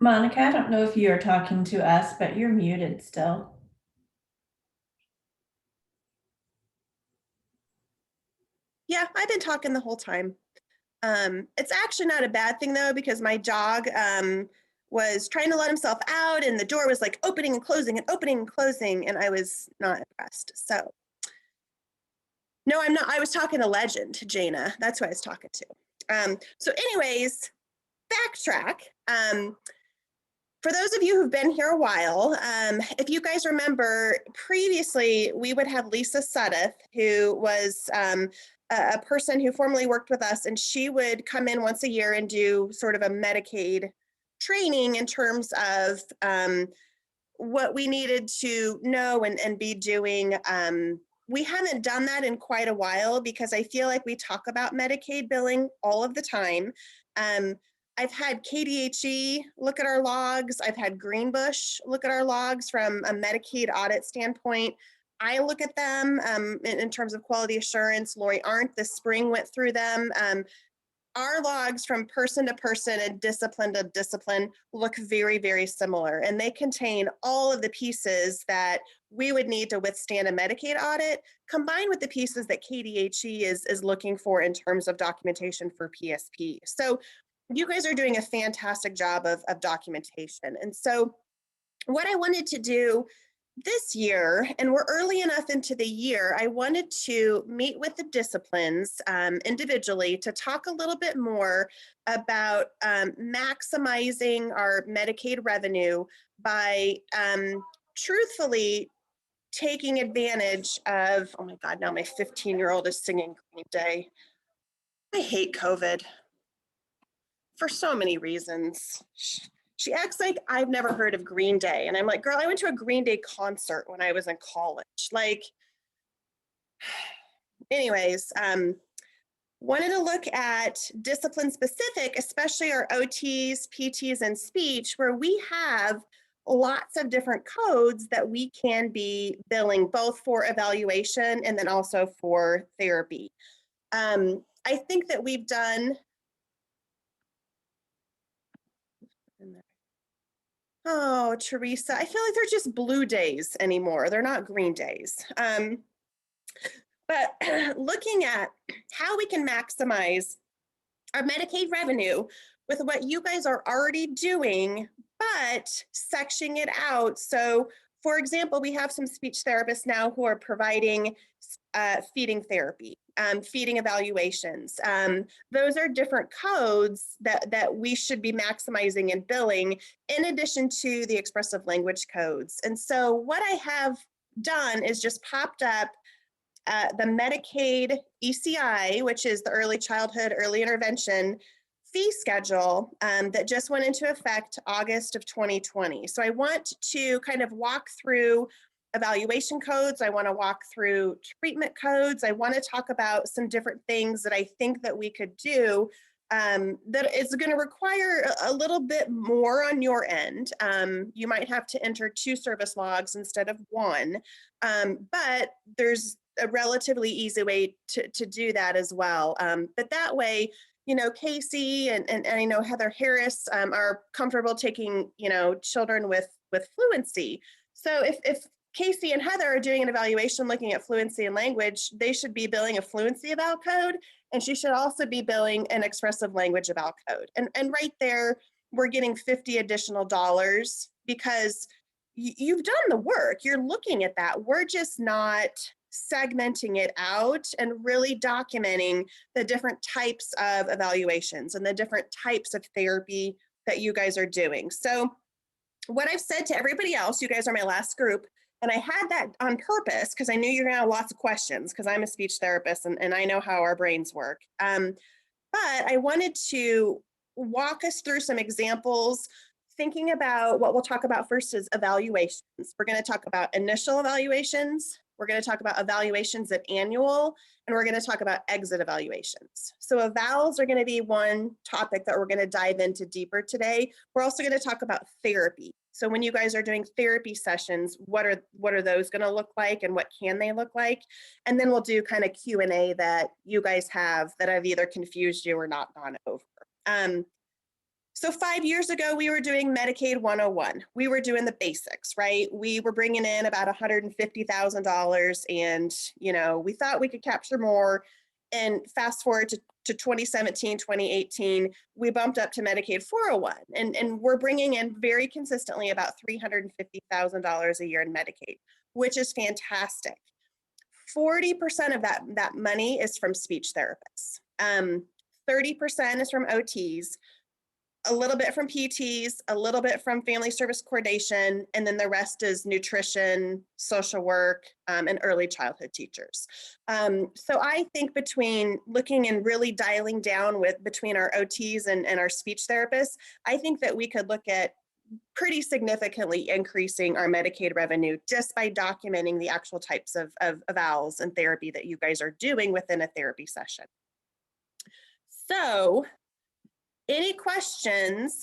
Monica, I don't know if you are talking to us, but you're muted still. Yeah, I've been talking the whole time. It's actually not a bad thing though, because my dog was trying to let himself out and the door was like opening and closing and opening and closing, and I was not impressed. So no, I'm not. I was talking to Legend, to Jaina. That's who I was talking to. So anyways, backtrack. For those of you who've been here a while, if you guys remember, previously we would have Lisa Suddeth, who was a person who formerly worked with us, and she would come in once a year and do sort of a Medicaid training in terms of what we needed to know and be doing. We haven't done that in quite a while because I feel like we talk about Medicaid billing all of the time. I've had KDHE look at our logs. I've had Greenbush look at our logs from a Medicaid audit standpoint. I look at them in terms of quality assurance. Lori Arndt this spring went through them. Our logs from person to person and discipline to discipline look very, very similar, and they contain all of the pieces that we would need to withstand a Medicaid audit, combined with the pieces that KDHE is looking for in terms of documentation for PSP. So you guys are doing a fantastic job of documentation. And so what I wanted to do this year, and we're early enough into the year, I wanted to meet with the disciplines individually to talk a little bit more about maximizing our Medicaid revenue by truthfully taking advantage of, oh my God, now my 15-year-old is singing Green Day. I hate COVID for so many reasons. She acts like I've never heard of Green Day. And I'm like, girl, I went to a Green Day concert when I was in college. Like, anyways, wanted to look at discipline specific, especially our OTs, PTs, and speech, where we have lots of different codes that we can be billing both for evaluation and then also for therapy. I think that we've done, oh, Teresa, I feel like they're just blue days anymore. They're not green days. But looking at how we can maximize our Medicaid revenue with what you guys are already doing, but sectioning it out. So for example, we have some speech therapists now who are providing feeding therapy, feeding evaluations. Those are different codes that we should be maximizing and billing in addition to the expressive language codes. And so what I have done is just popped up the Medicaid ECI, which is the Early Childhood Early Intervention fee schedule that just went into effect August of 2020. So I want to kind of walk through evaluation codes. I want to walk through treatment codes. I want to talk about some different things that I think that we could do that is going to require a little bit more on your end. You might have to enter 2 service logs instead of 1, but there's a relatively easy way to do that as well. But that way, you know, Casey and I know Heather Harris are comfortable taking, you know, children with fluency. So if Casey and Heather are doing an evaluation looking at fluency and language, they should be billing a fluency eval code, and she should also be billing an expressive language eval code. And right there, we're getting $50 additional because you've done the work. You're looking at that. We're just not segmenting it out and really documenting the different types of evaluations and the different types of therapy that you guys are doing. So what I've said to everybody else, you guys are my last group, and I had that on purpose because I knew you're gonna have lots of questions because I'm a speech therapist and I know how our brains work. But I wanted to walk us through some examples, thinking about what we'll talk about first is evaluations. We're gonna talk about initial evaluations, we're going to talk about evaluations at annual, and we're going to talk about exit evaluations. So evals are going to be one topic that we're going to dive into deeper today. We're also going to talk about therapy. So when you guys are doing therapy sessions, what are those going to look like and what can they look like? And then we'll do kind of Q&A that you guys have that I've either confused you or not gone over. So 5 years ago, we were doing Medicaid 101. We were doing the basics, right? We were bringing in about $150,000 and, we thought we could capture more. And fast forward to 2017, 2018, we bumped up to Medicaid 401 and we're bringing in very consistently about $350,000 a year in Medicaid, which is fantastic. 40% of that money is from speech therapists. 30% is from OTs, a little bit from PTs, a little bit from family service coordination, and then the rest is nutrition, social work, and early childhood teachers. So I think between looking and really dialing down between our OTs and our speech therapists, I think that we could look at pretty significantly increasing our Medicaid revenue just by documenting the actual types of evals and therapy that you guys are doing within a therapy session. So any questions?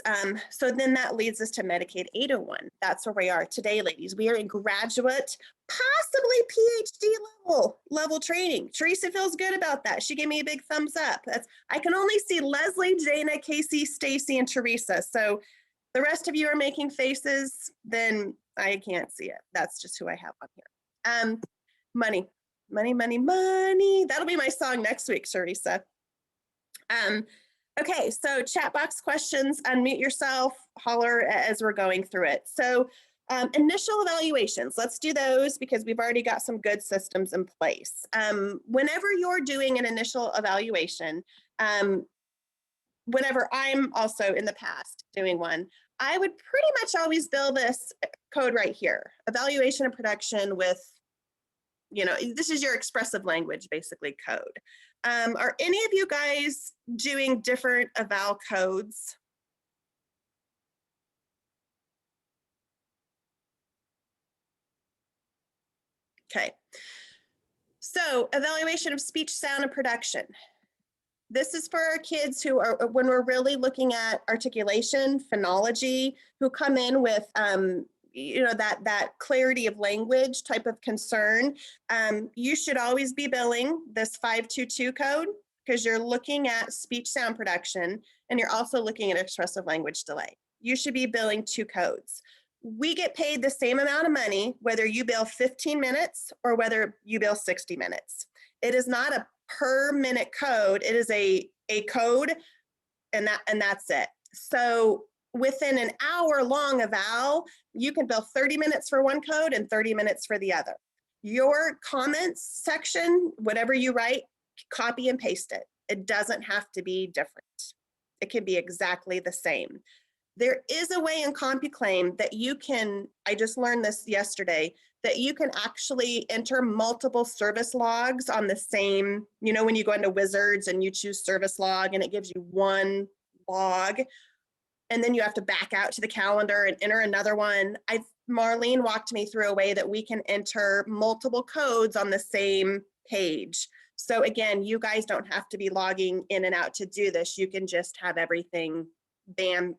So then that leads us to Medicaid 801. That's where we are today, ladies. We are in graduate, possibly PhD level training. Teresa feels good about that. She gave me a big thumbs up. I can only see Leslie, Jana, Casey, Stacy, and Teresa. So the rest of you are making faces, then I can't see it. That's just who I have on here. Money, money, money, money. That'll be my song next week, Teresa. Okay, so chat box questions, unmute yourself, holler as we're going through it. So initial evaluations, let's do those because we've already got some good systems in place. Whenever you're doing an initial evaluation, whenever I'm also in the past doing one, I would pretty much always build this code right here, evaluation and production with, this is your expressive language, basically code. Are any of you guys doing different eval codes? Okay. So evaluation of speech, sound, and production. This is for our kids who are, when we're really looking at articulation, phonology, who come in with, that clarity of language type of concern. You should always be billing this 522 code because you're looking at speech sound production and you're also looking at expressive language delay. You should be billing 2 codes. We get paid the same amount of money, whether you bill 15 minutes or whether you bill 60 minutes. It is not a per minute code. It is a code and that's it. So within an hour long eval, you can bill 30 minutes for one code and 30 minutes for the other. Your comments section, whatever you write, copy and paste it. It doesn't have to be different. It can be exactly the same. There is a way in CompuClaim that you can, I just learned this yesterday, that you can actually enter multiple service logs on the same, when you go into Wizards and you choose service log and it gives you one log, and then you have to back out to the calendar and enter another one. Marlene walked me through a way that we can enter multiple codes on the same page. So again, you guys don't have to be logging in and out to do this. You can just have everything, bam.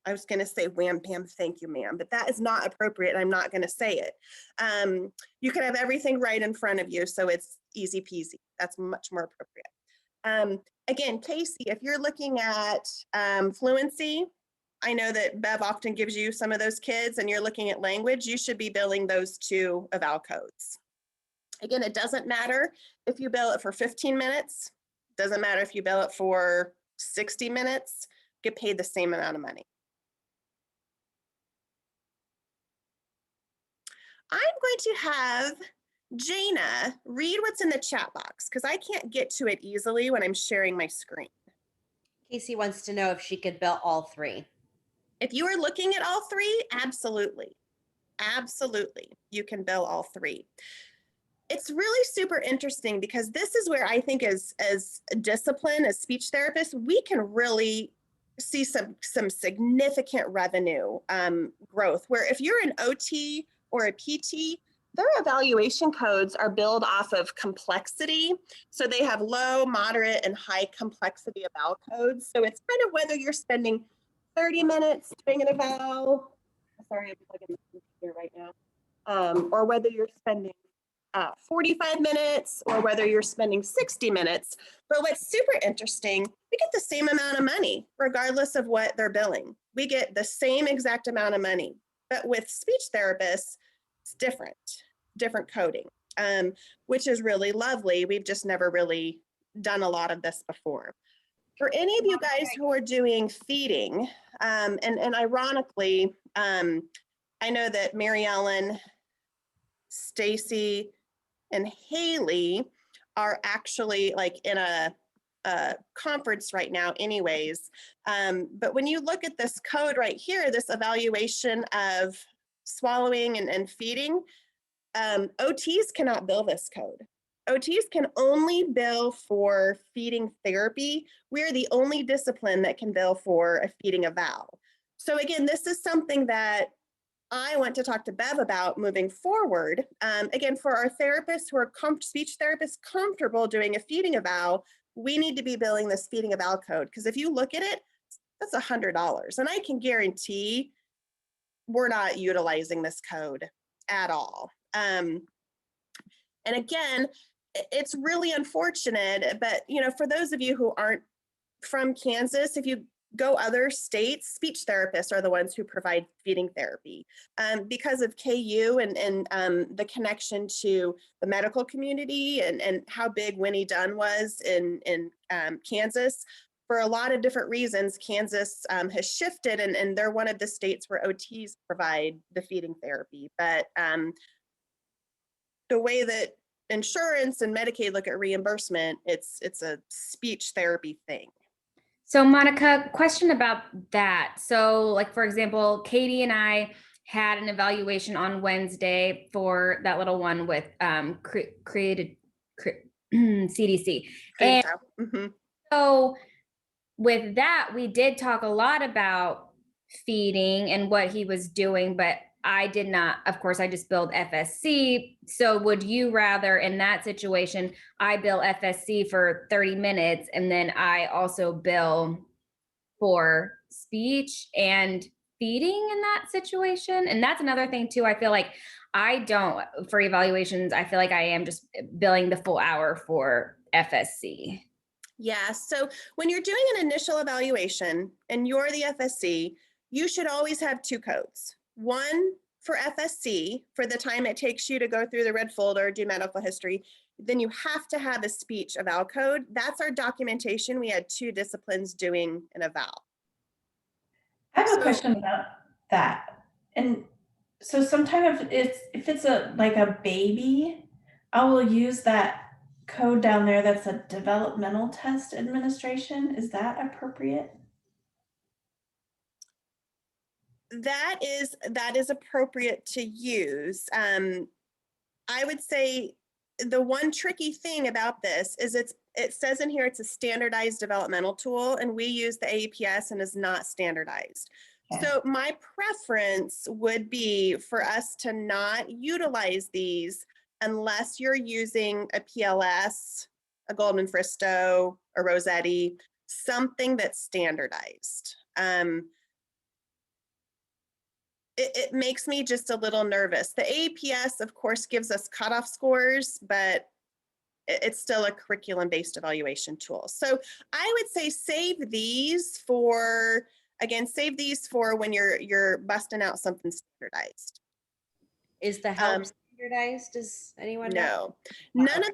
I was going to say wham, bam, thank you, ma'am, but that is not appropriate. I'm not going to say it. You can have everything right in front of you, so it's easy peasy. That's much more appropriate. Again, Casey, if you're looking at fluency, I know that Bev often gives you some of those kids and you're looking at language, you should be billing those 2 eval codes. Again, it doesn't matter if you bill it for 15 minutes, doesn't matter if you bill it for 60 minutes, get paid the same amount of money. I'm going to have Jana read what's in the chat box because I can't get to it easily when I'm sharing my screen. Casey wants to know if she could bill all 3. If you are looking at all 3, absolutely. Absolutely. You can bill all 3. It's really super interesting because this is where I think as a discipline, as speech therapists, we can really see some significant revenue growth, where if you're an OT or a PT, their evaluation codes are billed off of complexity. So they have low, moderate, and high complexity eval codes. So it's kind of whether you're spending 30 minutes doing an eval, sorry, I'm plugging the computer right now, or whether you're spending 45 minutes or whether you're spending 60 minutes. But what's super interesting, we get the same amount of money regardless of what they're billing. We get the same exact amount of money. But with speech therapists, it's different coding, which is really lovely. We've just never really done a lot of this before. For any of you guys who are doing feeding, and ironically, I know that Mary Ellen, Stacy, and Haley are actually like in a conference right now anyways. But when you look at this code right here, this evaluation of swallowing and feeding, OTs cannot bill this code. OTs can only bill for feeding therapy. We're the only discipline that can bill for a feeding eval. So again, this is something that I want to talk to Bev about moving forward. Again, for our therapists who are speech therapists comfortable doing a feeding eval, we need to be billing this feeding eval code, because if you look at it, that's $100. And I can guarantee we're not utilizing this code at all. And again, it's really unfortunate, but for those of you who aren't from Kansas, if you go other states, speech therapists are the ones who provide feeding therapy. Because of KU and the connection to the medical community and how big Winnie Dunn was in Kansas, for a lot of different reasons, Kansas has shifted and they're one of the states where OTs provide the feeding therapy. But the way that insurance and Medicaid look at reimbursement, it's a speech therapy thing. So Monica, question about that. So like, for example, Katie and I had an evaluation on Wednesday for that little one with CDC. And so with that, we did talk a lot about feeding and what he was doing, but I did not, of course, I just billed FSC. So would you rather in that situation, I bill FSC for 30 minutes and then I also bill for speech and feeding in that situation? And that's another thing too. I feel like I don't, for evaluations, I feel like I am just billing the full hour for FSC. Yeah, so when you're doing an initial evaluation and you're the FSC, you should always have two codes. One for FSC, for the time it takes you to go through the red folder, do medical history. Then you have to have a speech eval code. That's our documentation. We had two disciplines doing an eval. I have a question about that. And so sometimes if it's like a baby, I will use that code down there that's a developmental test administration. Is that appropriate? That is appropriate to use. I would say the one tricky thing about this is it says in here it's a standardized developmental tool, and we use the AEPS and is not standardized. Okay. So my preference would be for us to not utilize these unless you're using a PLS, a Goldman Fristo, a Rossetti, something that's standardized. It makes me just a little nervous. The APS, of course, gives us cutoff scores, but it's still a curriculum-based evaluation tool. So I would say save these for when you're busting out something standardized. Is the help standardized? Does anyone know? None of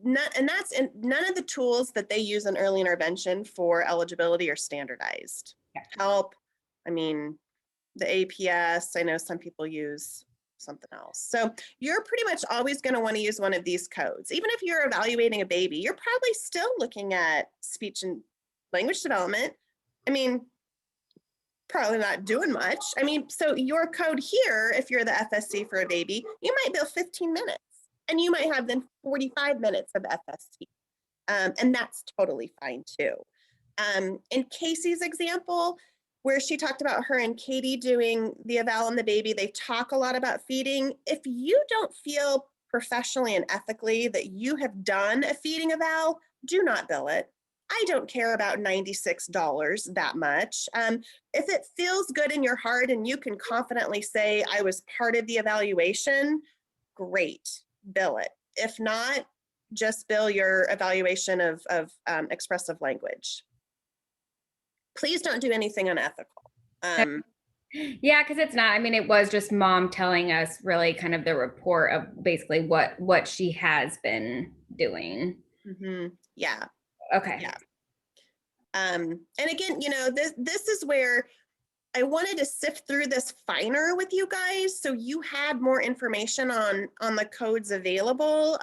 none of the tools that they use in early intervention for eligibility are standardized. Yeah. Help, I mean, the APS, I know some people use something else. So you're pretty much always going to want to use one of these codes. Even if you're evaluating a baby, you're probably still looking at speech and language development. I mean, probably not doing much. I mean, so your code here, if you're the FSC for a baby, you might bill 15 minutes and you might have then 45 minutes of FSC. And that's totally fine too. In Casey's example, where she talked about her and Katie doing the eval on the baby, they talk a lot about feeding. If you don't feel professionally and ethically that you have done a feeding eval, do not bill it. I don't care about $96 that much. If it feels good in your heart and you can confidently say, I was part of the evaluation, great. bill it. If not, just bill your evaluation of expressive language. Please don't do anything unethical. Yeah, because it's not. I mean, it was just mom telling us really kind of the report of basically what she has been doing. Yeah. Okay. Yeah. And again, this is where I wanted to sift through this finer with you guys so you had more information on the codes available.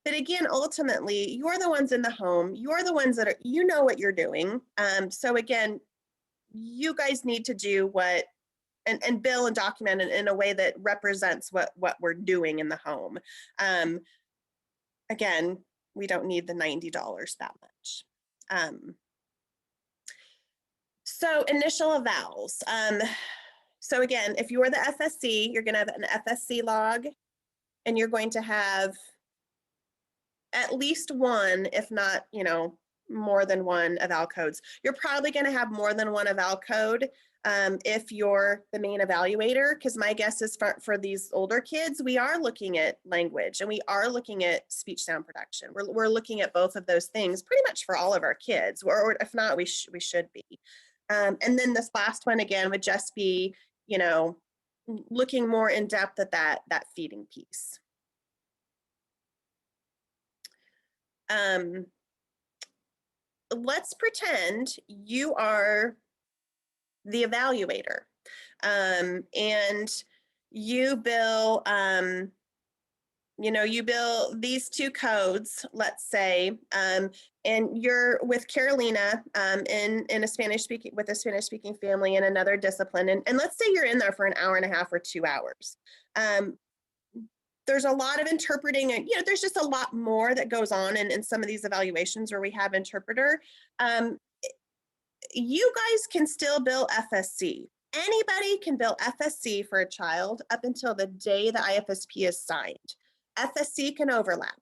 But again, ultimately, you're the ones in the home. You're the ones that you know what you're doing. So again, you guys need to do what and bill and document it in a way that represents what we're doing in the home. Again, we don't need the $90 that much. So initial evals. So again, if you're the FSC, you're going to have an FSC log, and you're going to have at least one, if not, more than one eval codes. You're probably going to have more than one eval code if you're the main evaluator, because my guess is for these older kids, we are looking at language and we are looking at speech sound production. We're looking at both of those things pretty much for all of our kids, or if not, we should be. And then this last one again would just be, looking more in depth at that feeding piece. Let's pretend you are the evaluator, and you bill, you bill these two codes, let's say, and you're with Carolina in a Spanish speaking family in another discipline, and let's say you're in there for an hour and a half or 2 hours. There's a lot of interpreting, and there's just a lot more that goes on in some of these evaluations where we have interpreter. You guys can still bill FSC. Anybody can bill FSC for a child up until the day the IFSP is signed. FSC can overlap.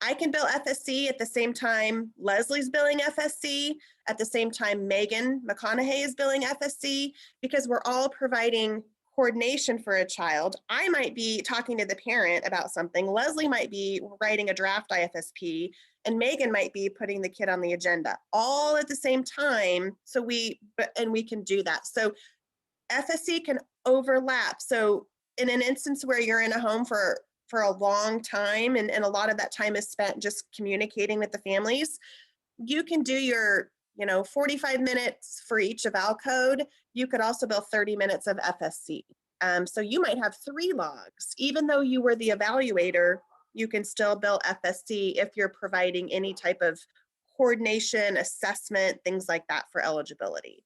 I can bill FSC at the same time Leslie's billing FSC, at the same time Megan McConaughey is billing FSC, because we're all providing coordination for a child. I might be talking to the parent about something. Leslie might be writing a draft IFSP, and Megan might be putting the kid on the agenda, all at the same time. So we can do that. So FSC can overlap. So in an instance where you're in a home for a long time, and a lot of that time is spent just communicating with the families, you can do your 45 minutes for each eval code. You could also bill 30 minutes of FSC. So you might have 3 logs. Even though you were the evaluator, you can still bill FSC if you're providing any type of coordination, assessment, things like that for eligibility.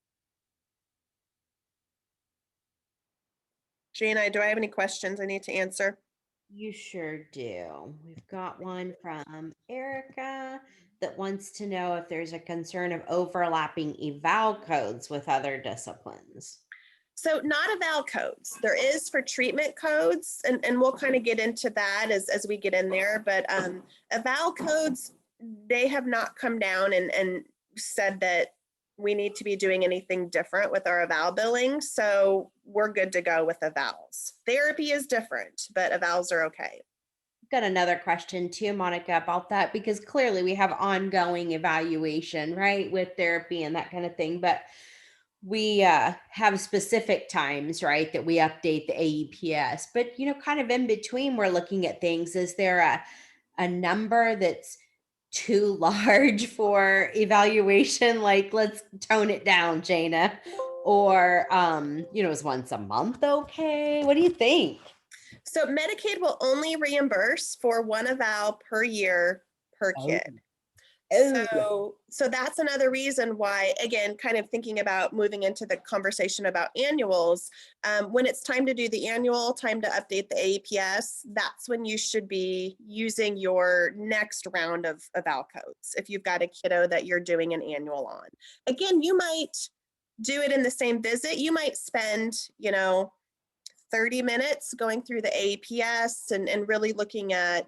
Jana, do I have any questions I need to answer? You sure do. We've got one from Erica that wants to know if there's a concern of overlapping eval codes with other disciplines. So not eval codes. There is for treatment codes, and we'll kind of get into that as we get in there, but eval codes, they have not come down and said that we need to be doing anything different with our eval billing. So we're good to go with evals. Therapy is different, but evals are okay. Got another question too, Monica, about that, because clearly we have ongoing evaluation, right, with therapy and that kind of thing, but we have specific times, right, that we update the AEPS, but kind of in between, we're looking at things. Is there a number that's too large for evaluation? Like, let's tone it down, Jana. Or is once a month okay? What do you think? So Medicaid will only reimburse for 1 eval per year per kid. So that's another reason why, again, kind of thinking about moving into the conversation about annuals, when it's time to do the annual, time to update the AEPS, that's when you should be using your next round of eval codes. If you've got a kiddo that you're doing an annual on. Again, you might do it in the same visit. You might spend, 30 minutes going through the AEPS and really looking at,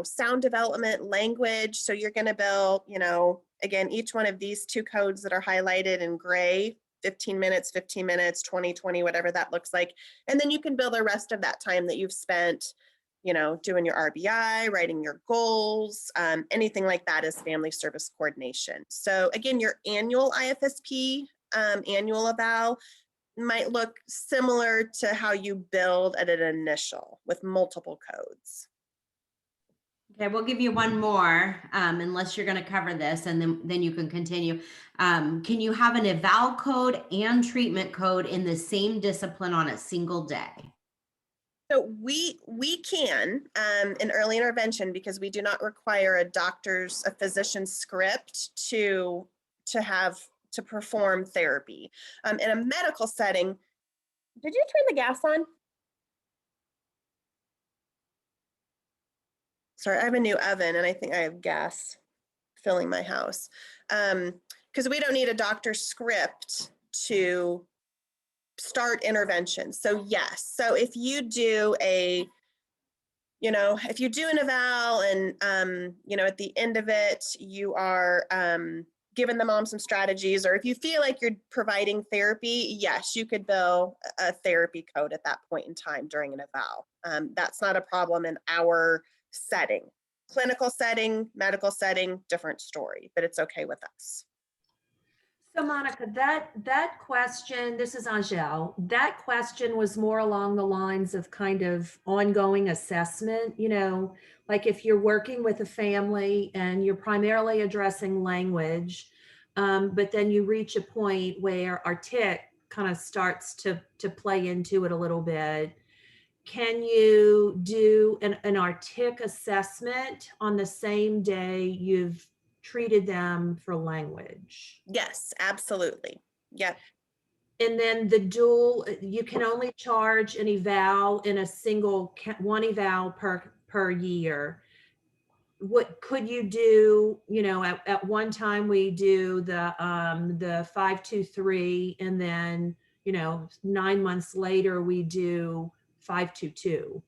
sound development, language. So you're going to bill, again, each one of these 2 codes that are highlighted in gray, 15 minutes, 20, whatever that looks like. And then you can bill the rest of that time that you've spent, doing your RBI, writing your goals, anything like that is family service coordination. So again, your annual IFSP, annual eval might look similar to how you build at an initial with multiple codes. Okay, we'll give you one more, unless you're going to cover this, and then you can continue. Can you have an eval code and treatment code in the same discipline on a single day? So we can in early intervention, because we do not require a physician's script to perform therapy. In a medical setting, did you turn the gas on? Sorry, I have a new oven and I think I have gas filling my house. Because we don't need a doctor's script to start intervention. So yes, so if you do an eval and, at the end of it, you are giving the mom some strategies, or if you feel like you're providing therapy, yes, you could bill a therapy code at that point in time during an eval. That's not a problem in our setting. Clinical setting, medical setting, different story, but it's okay with us. So Monica, that question, this is Angel, that question was more along the lines of kind of ongoing assessment, like if you're working with a family and you're primarily addressing language, but then you reach a point where our tick kind of starts to play into it a little bit. Can you do an ARTIC assessment on the same day you've treated them for language? Yes, absolutely. Yep. And then the dual, you can only charge an eval in a single, one eval per year. What could you do, at one time we do the 523, and then, 9 months later we do 522.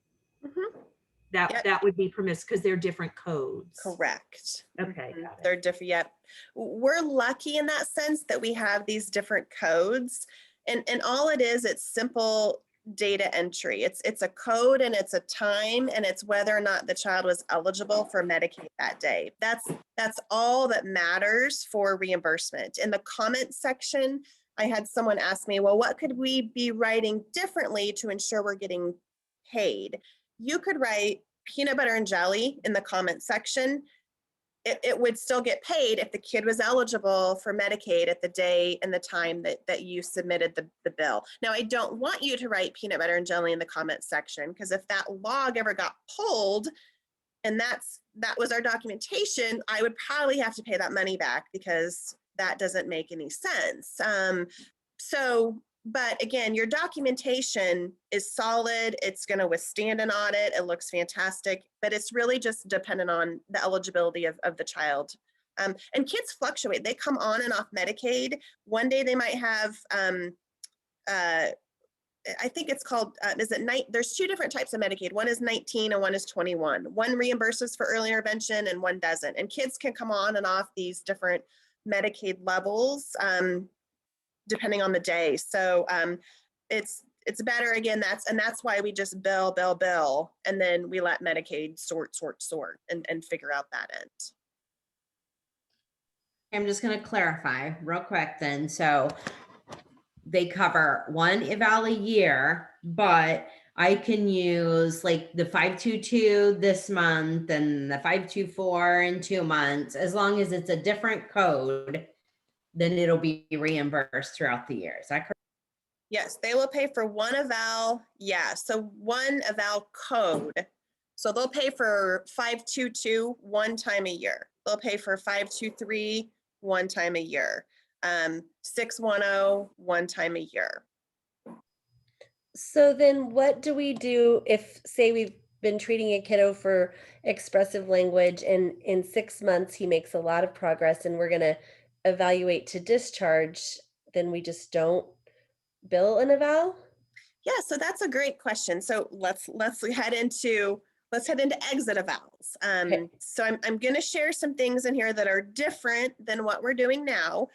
Mm-hmm. That Yep. would be permissible because they're different codes. Correct. Okay. Mm-hmm. Got it. They're different. Yep. We're lucky in that sense that we have these different codes, and all it is, it's simple data entry. It's a code and it's a time and it's whether or not the child was eligible for Medicaid that day. That's all that matters for reimbursement. In the comment section, I had someone ask me, well, what could we be writing differently to ensure we're getting paid? You could write peanut butter and jelly in the comment section. It would still get paid if the kid was eligible for Medicaid at the day and the time that you submitted the bill. Now, I don't want you to write peanut butter and jelly in the comment section, because if that log ever got pulled and that was our documentation, I would probably have to pay that money back, because that doesn't make any sense. But again, your documentation is solid. It's going to withstand an audit. It looks fantastic, but it's really just dependent on the eligibility of the child. And kids fluctuate. They come on and off Medicaid. One day they might have, I think it's called, there's two different types of Medicaid. One is 19 and one is 21. One reimburses for early intervention and one doesn't. And kids can come on and off these different Medicaid levels, depending on the day. So it's better, again, that's why we just bill, and then we let Medicaid sort and figure out that end. I'm just going to clarify real quick then. So they cover one eval a year, but I can use like the 522 this month and the 524 in 2 months, as long as it's a different code, then it'll be reimbursed throughout the year. Is that correct? Yes, they will pay for one eval. Yeah, so one eval code. So they'll pay for 522 one time a year. They'll pay for 523 one time a year. 610 one time a year. So then what do we do if, say, we've been treating a kiddo for expressive language and in 6 months he makes a lot of progress and we're going to evaluate to discharge, then we just don't bill an eval? Yeah, so that's a great question. So let's head into exit evals. Okay. So I'm going to share some things in here that are different than what we're doing now.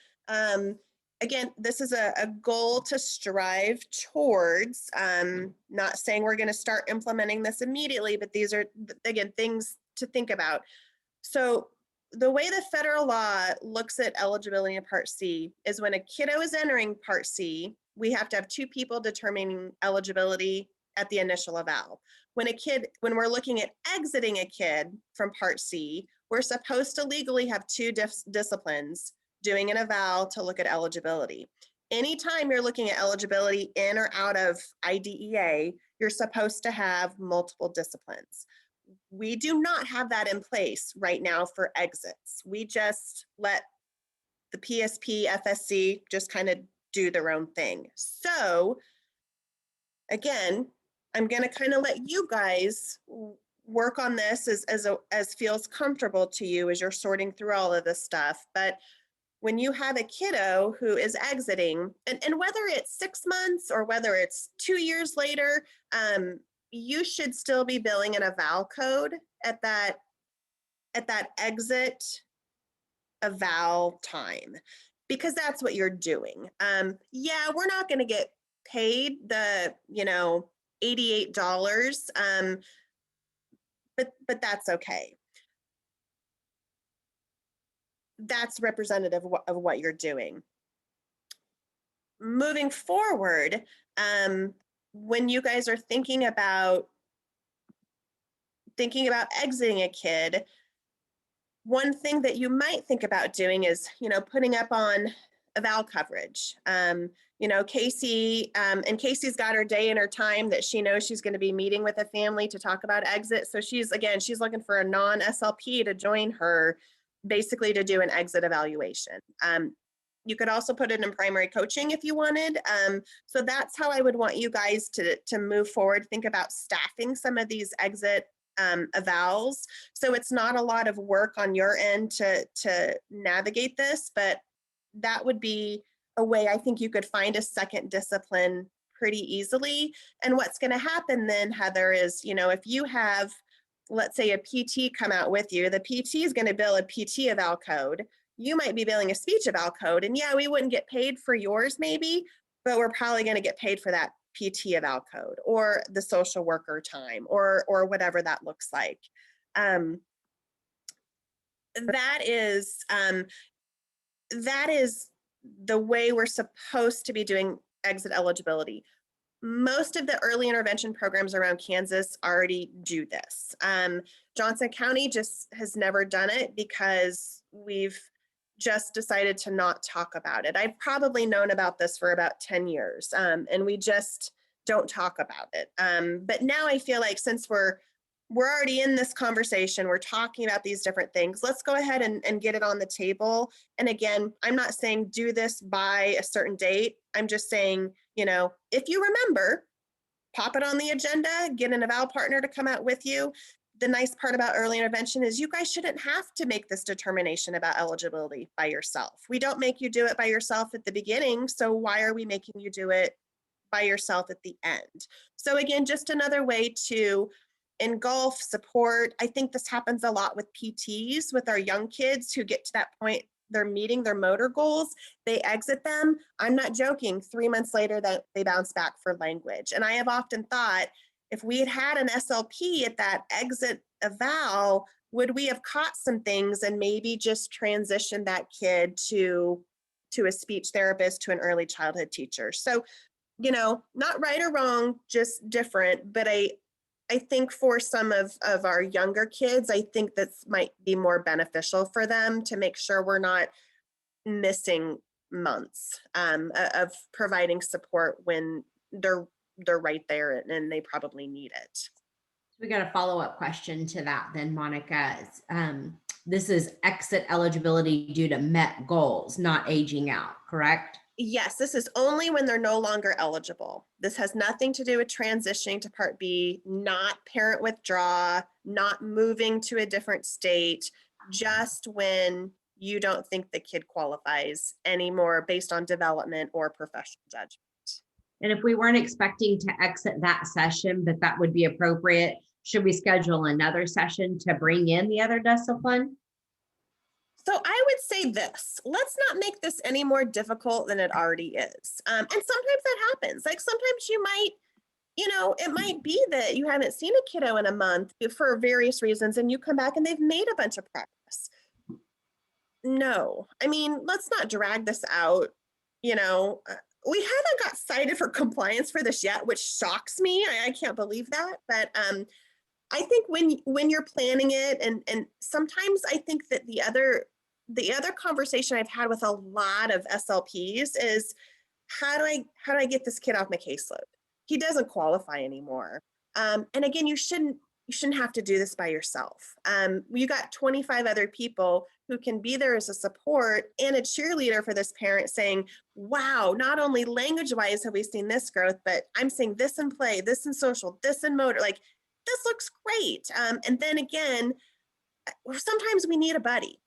again, this is a goal to strive towards. Not saying we're going to start implementing this immediately, but these are, again, things to think about. So the way the federal law looks at eligibility in Part C is when a kiddo is entering Part C, we have to have 2 people determining eligibility at the initial eval. When we're looking at exiting a kid from Part C, we're supposed to legally have 2 disciplines doing an eval to look at eligibility. Anytime you're looking at eligibility in or out of IDEA, you're supposed to have multiple disciplines. We do not have that in place right now for exits. We just let the PSP, FSC just kind of do their own thing. So again, I'm going to kind of let you guys work on this as feels comfortable to you as you're sorting through all of this stuff. But when you have a kiddo who is exiting, and whether it's 6 months or whether it's 2 years later, you should still be billing an eval code at that exit eval time, because that's what you're doing. Yeah, we're not going to get paid the, $88, but that's okay. That's representative of what you're doing. Moving forward, when you guys are thinking about exiting a kid, one thing that you might think about doing is, putting up on eval coverage. Casey, and Casey's got her day and her time that she knows she's going to be meeting with a family to talk about exit. So she's looking for a non-SLP to join her, basically to do an exit evaluation. You could also put it in primary coaching if you wanted. So that's how I would want you guys to move forward. Think about staffing some of these exit evals. So it's not a lot of work on your end to navigate this, but that would be a way I think you could find a second discipline pretty easily. And what's going to happen then, Heather, is, if you have, let's say, a PT come out with you, the PT is going to bill a PT eval code. You might be billing a speech eval code. And yeah, we wouldn't get paid for yours maybe, but we're probably going to get paid for that PT eval code or the social worker time or whatever that looks like. That is the way we're supposed to be doing exit eligibility. Most of the early intervention programs around Kansas already do this. Johnson County just has never done it because we've just decided to not talk about it. I've probably known about this for about 10 years, and we just don't talk about it. But now I feel like since we're already in this conversation, we're talking about these different things, let's go ahead and get it on the table. And again, I'm not saying do this by a certain date. I'm just saying, if you remember, pop it on the agenda, get an eval partner to come out with you. The nice part about early intervention is you guys shouldn't have to make this determination about eligibility by yourself. We don't make you do it by yourself at the beginning. So why are we making you do it by yourself at the end? So again, just another way to engulf, support. I think this happens a lot with PTs, with our young kids who get to that point, they're meeting their motor goals, they exit them. I'm not joking, 3 months later that they bounce back for language. And I have often thought, if we had had an SLP at that exit eval, would we have caught some things and maybe just transitioned that kid to a speech therapist, to an early childhood teacher? So, not right or wrong, just different. But I think for some of our younger kids, I think this might be more beneficial for them to make sure we're not missing months of providing support when they're right there and they probably need it. We got a follow-up question to that then, Monica. This is exit eligibility due to met goals, not aging out, correct? Yes, this is only when they're no longer eligible. This has nothing to do with transitioning to Part B, not parent withdraw, not moving to a different state, just when you don't think the kid qualifies anymore based on development or professional judgment. And if we weren't expecting to exit that session, but that would be appropriate, should we schedule another session to bring in the other discipline? So I would say this, let's not make this any more difficult than it already is. And sometimes that happens. Like sometimes you might, it might be that you haven't seen a kiddo in a month for various reasons, and you come back and they've made a bunch of progress. No, I mean, let's not drag this out. We haven't got cited for compliance for this yet, which shocks me. I can't believe that. But I think when you're planning it, and sometimes I think that the other conversation I've had with a lot of SLPs is, how do I get this kid off my caseload? He doesn't qualify anymore. And again, you shouldn't have to do this by yourself. You got 25 other people who can be there as a support and a cheerleader for this parent, saying, wow, not only language-wise have we seen this growth, but I'm seeing this in play, this in social, this in motor, like, this looks great. And then again, sometimes we need a buddy.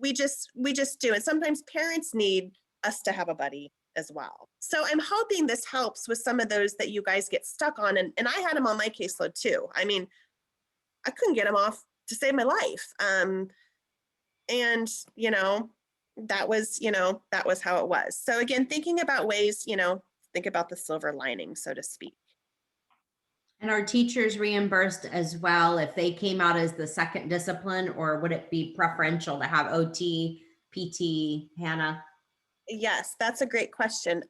We just do. And sometimes parents need us to have a buddy as well. So I'm hoping this helps with some of those that you guys get stuck on. And I had them on my caseload too. I mean, I couldn't get them off to save my life. And that was how it was. So again, thinking about ways, think about the silver lining, so to speak. And are teachers reimbursed as well if they came out as the second discipline, or would it be preferential to have OT, PT, Hannah? Yes, that's a great question.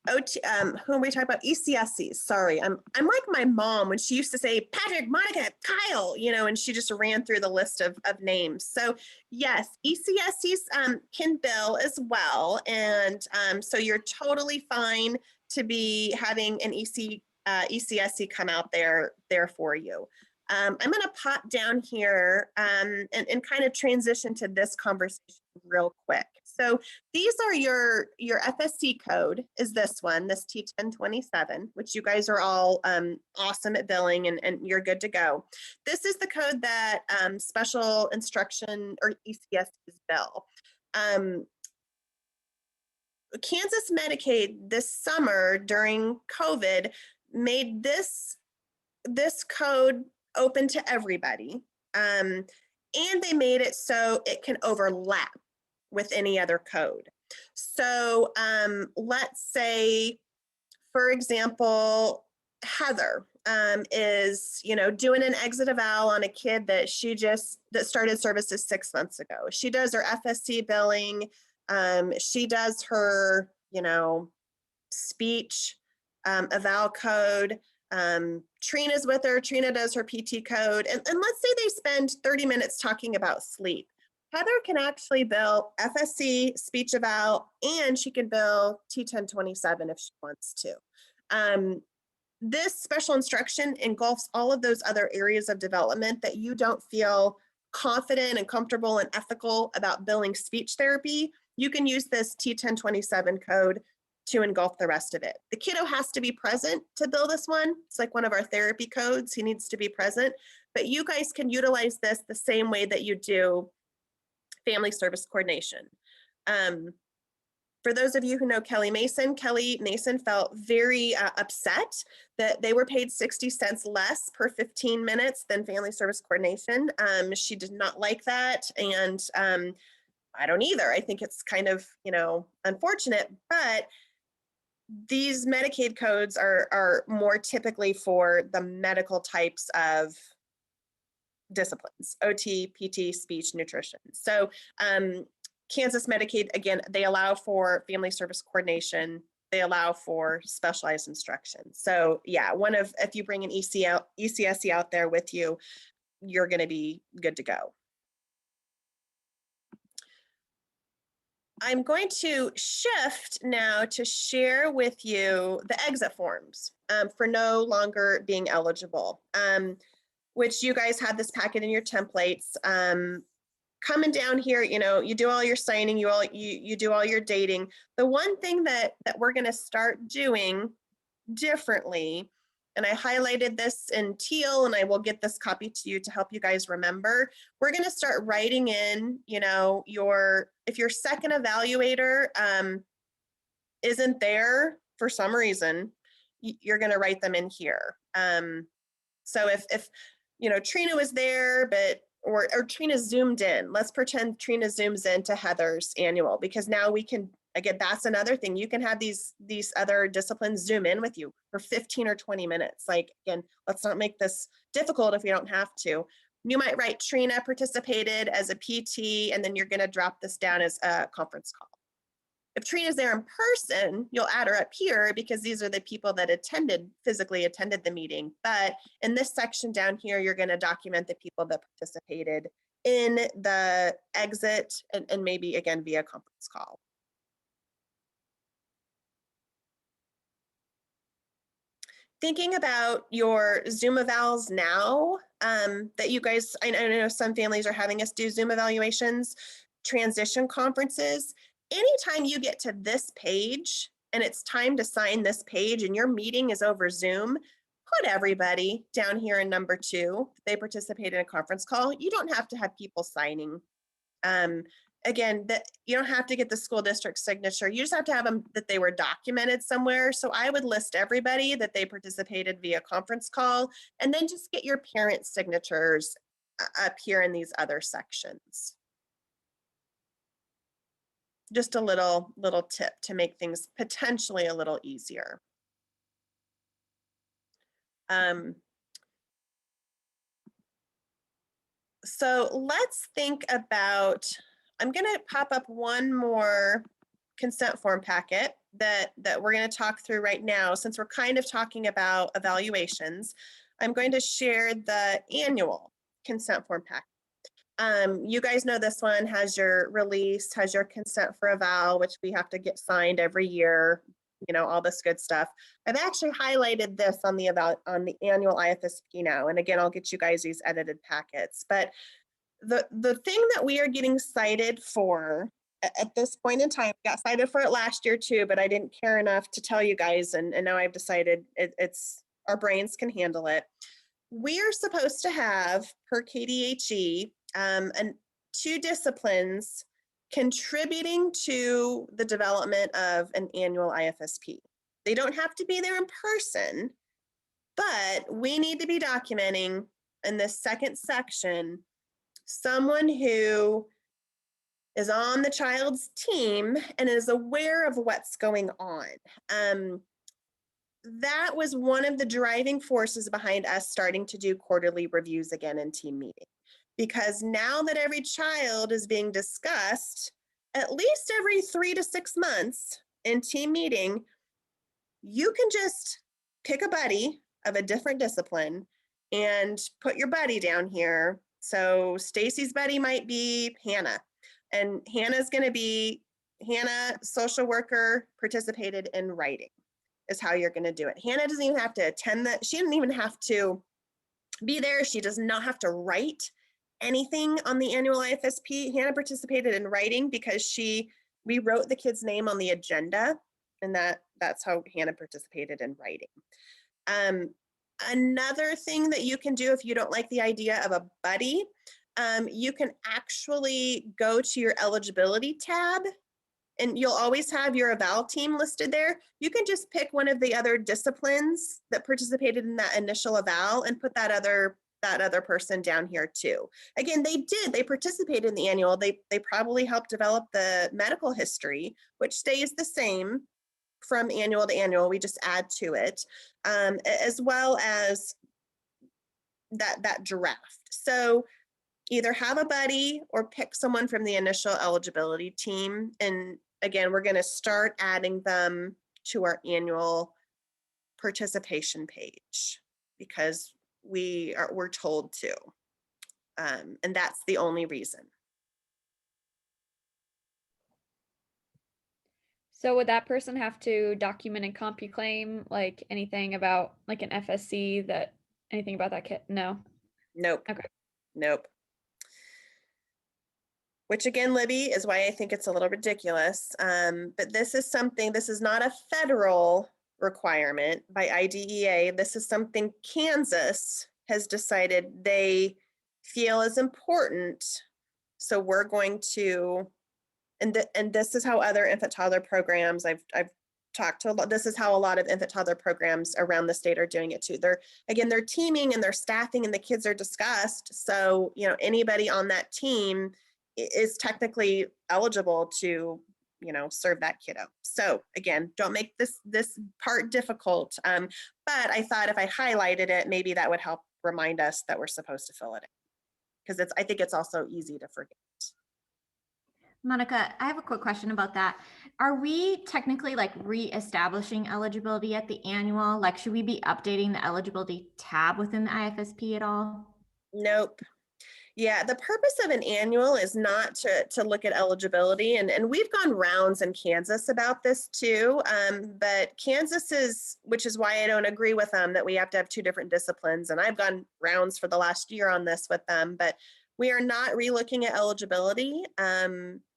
OT, who are we talking about? ECSCs. Sorry, I'm like my mom when she used to say Patrick, Monica, Kyle, and she just ran through the list of names. So yes, ECSCs can bill as well, and so you're totally fine to be having an ECSC come out there for you. I'm going to pop down here and kind of transition to this conversation real quick. So these are your FSC code is this one, this T1027, which you guys are all awesome at billing, and you're good to go. This is the code that special instruction or ECSs bill. Kansas Medicaid this summer during COVID made this code open to everybody. And they made it so it can overlap with any other code. So let's say, for example, Heather is, doing an exit eval on a kid that started services 6 months ago. She does her FSC billing. She does her, speech eval code. Trina's with her. Trina does her PT code. And let's say they spend 30 minutes talking about sleep. Heather can actually bill FSC, speech eval, and she can bill T1027 if she wants to. This special instruction engulfs all of those other areas of development that you don't feel confident and comfortable and ethical about billing speech therapy. You can use this T1027 code to engulf the rest of it. The kiddo has to be present to bill this one. It's like one of our therapy codes. He needs to be present, but you guys can utilize this the same way that you do family service coordination. For those of you who know Kelly Mason felt very upset that they were paid 60 cents less per 15 minutes than family service coordination. She did not like that. And I don't either. I think it's kind of, unfortunate, but these Medicaid codes are more typically for the medical types of disciplines, OT, PT, speech, nutrition. So Kansas Medicaid, again, they allow for family service coordination. They allow for specialized instruction. So yeah, if you bring an ECSC out there with you, you're going to be good to go. I'm going to shift now to share with you the exit forms for no longer being eligible, which you guys have this packet in your templates. Coming down here, you do all your signing, you do all your dating. The one thing that we're going to start doing differently, and I highlighted this in teal, and I will get this copy to you to help you guys remember. We're going to start writing in, if your second evaluator isn't there for some reason, you're going to write them in here. So if Trina was there, but or Trina zoomed in. Let's pretend Trina zooms into Heather's annual, because now we can, again, that's another thing. You can have these other disciplines zoom in with you for 15 or 20 minutes. Like, again, let's not make this difficult if we don't have to. You might write Trina participated as a PT, and then you're going to drop this down as a conference call. If Trina's there in person, you'll add her up here because these are the people that physically attended the meeting. But in this section down here, you're going to document the people that participated in the exit and maybe again via conference call. Thinking about your Zoom evals now, that you guys, I know some families are having us do Zoom evaluations, transition conferences. Anytime you get to this page and it's time to sign this page and your meeting is over Zoom, put everybody down here in number 2. They participate in a conference call. You don't have to have people signing. Again, that you don't have to get the school district signature. You just have to have them that they were documented somewhere. So I would list everybody that they participated via conference call, and then just get your parent signatures up here in these other sections. Just a little tip to make things potentially a little easier. So let's think about, I'm going to pop up one more consent form packet that we're going to talk through right now. Since we're kind of talking about evaluations, I'm going to share the annual consent form packet. You guys know this one has your release, has your consent for eval, which we have to get signed every year, you know, all this good stuff. I've actually highlighted this on the annual IFSP now. And again, I'll get you guys these edited packets. But the thing that we are getting cited for at this point in time, got cited for it last year too, but I didn't care enough to tell you guys. And now I've decided it's our brains can handle it. We are supposed to have, per KDHE, and 2 disciplines contributing to the development of an annual IFSP. They don't have to be there in person, but we need to be documenting in this second section someone who is on the child's team and is aware of what's going on. That was one of the driving forces behind us starting to do quarterly reviews again in team meeting. Because now that every child is being discussed at least every 3 to 6 months in team meeting, you can just pick a buddy of a different discipline and put your buddy down here. So Stacy's buddy might be Hannah, and Hannah's going to be Hannah, social worker, participated in writing is how you're going to do it. Hannah doesn't even have to attend that. She didn't even have to be there. She does not have to write anything on the annual IFSP. Hannah participated in writing because we wrote the kid's name on the agenda, and that's how Hannah participated in writing. Another thing that you can do if you don't like the idea of a buddy, you can actually go to your eligibility tab, and you'll always have your eval team listed there. You can just pick one of the other disciplines that participated in that initial eval and put that other person down here too. Again, they participated in the annual. They probably helped develop the medical history, which stays the same from annual to annual. We just add to it, as well as that draft. So either have a buddy or pick someone from the initial eligibility team. And again, we're going to start adding them to our annual participation page because we're told to. And that's the only reason. So would that person have to document and CompuClaim like anything about like an FSC anything about that kit? No. Nope. Okay. Nope. Which again, Libby, is why I think it's a little ridiculous. But this is not a federal requirement by IDEA. This is something Kansas has decided they feel is important. So we're going to, and this is how other infant toddler programs, I've talked to a lot. This is how a lot of infant toddler programs around the state are doing it too. They're teaming and they're staffing and the kids are discussed. So, you know, anybody on that team is technically eligible to, you know, serve that kiddo. So again, don't make this part difficult. But I thought if I highlighted it, maybe that would help remind us that we're supposed to fill it in. Because I think it's also easy to forget. Monica, I have a quick question about that. Are we technically like re-establishing eligibility at the annual? Like, should we be updating the eligibility tab within the IFSP at all? Nope. Yeah, the purpose of an annual is not to look at eligibility. And we've gone rounds in Kansas about this too. But Kansas is, which is why I don't agree with them that we have to have two different disciplines. And I've gone rounds for the last year on this with them, but we are not re-looking at eligibility.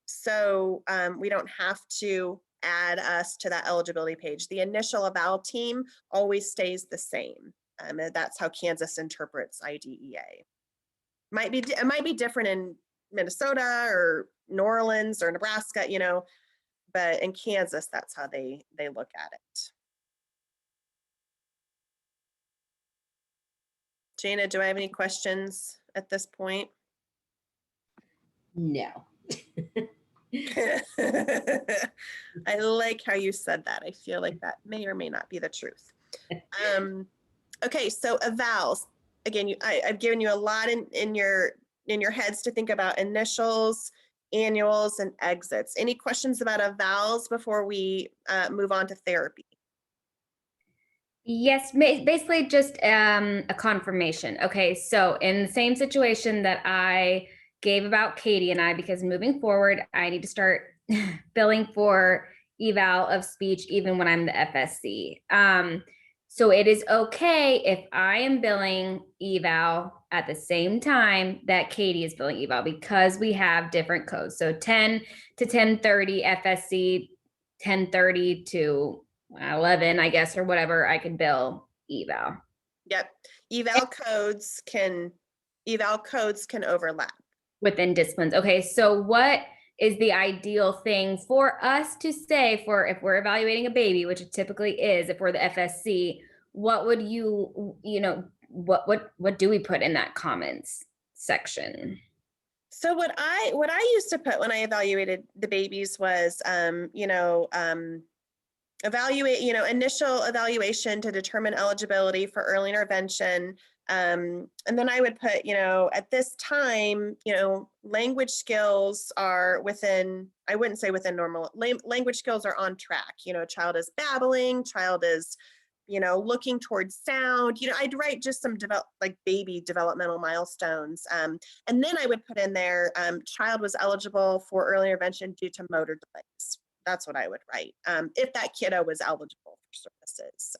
So we don't have to add us to that eligibility page. The initial eval team always stays the same. And that's how Kansas interprets IDEA. It might be different in Minnesota or New Orleans or Nebraska, you know, but in Kansas, that's how they look at it. Jana, do I have any questions at this point? No. I like how you said that. I feel like that may or may not be the truth. Okay, so evals. Again, I've given you a lot in your heads to think about: initials, annuals, and exits. Any questions about evals before we move on to therapy? Yes, basically just a confirmation. Okay, so in the same situation that I gave about Katie and I, because moving forward, I need to start billing for eval of speech even when I'm the FSC. So it is okay if I am billing eval at the same time that Katie is billing eval, because we have different codes. So 10 to 1030 FSC, 1030 to 11, I guess, or whatever, I can bill eval. Yep. Eval codes can overlap Within disciplines. Okay, so what is the ideal thing for us to say for if we're evaluating a baby, which it typically is, if we're the FSC, what would you know, what do we put in that comments section? So what I used to put when I evaluated the babies was, evaluate, initial evaluation to determine eligibility for early intervention. And then I would put, at this time, language skills are within, I wouldn't say within normal, language skills are on track. Child is babbling, child is, looking towards sound. I'd write just some baby developmental milestones. And then I would put in there, child was eligible for early intervention due to motor delays. That's what I would write, if that kiddo was eligible for services.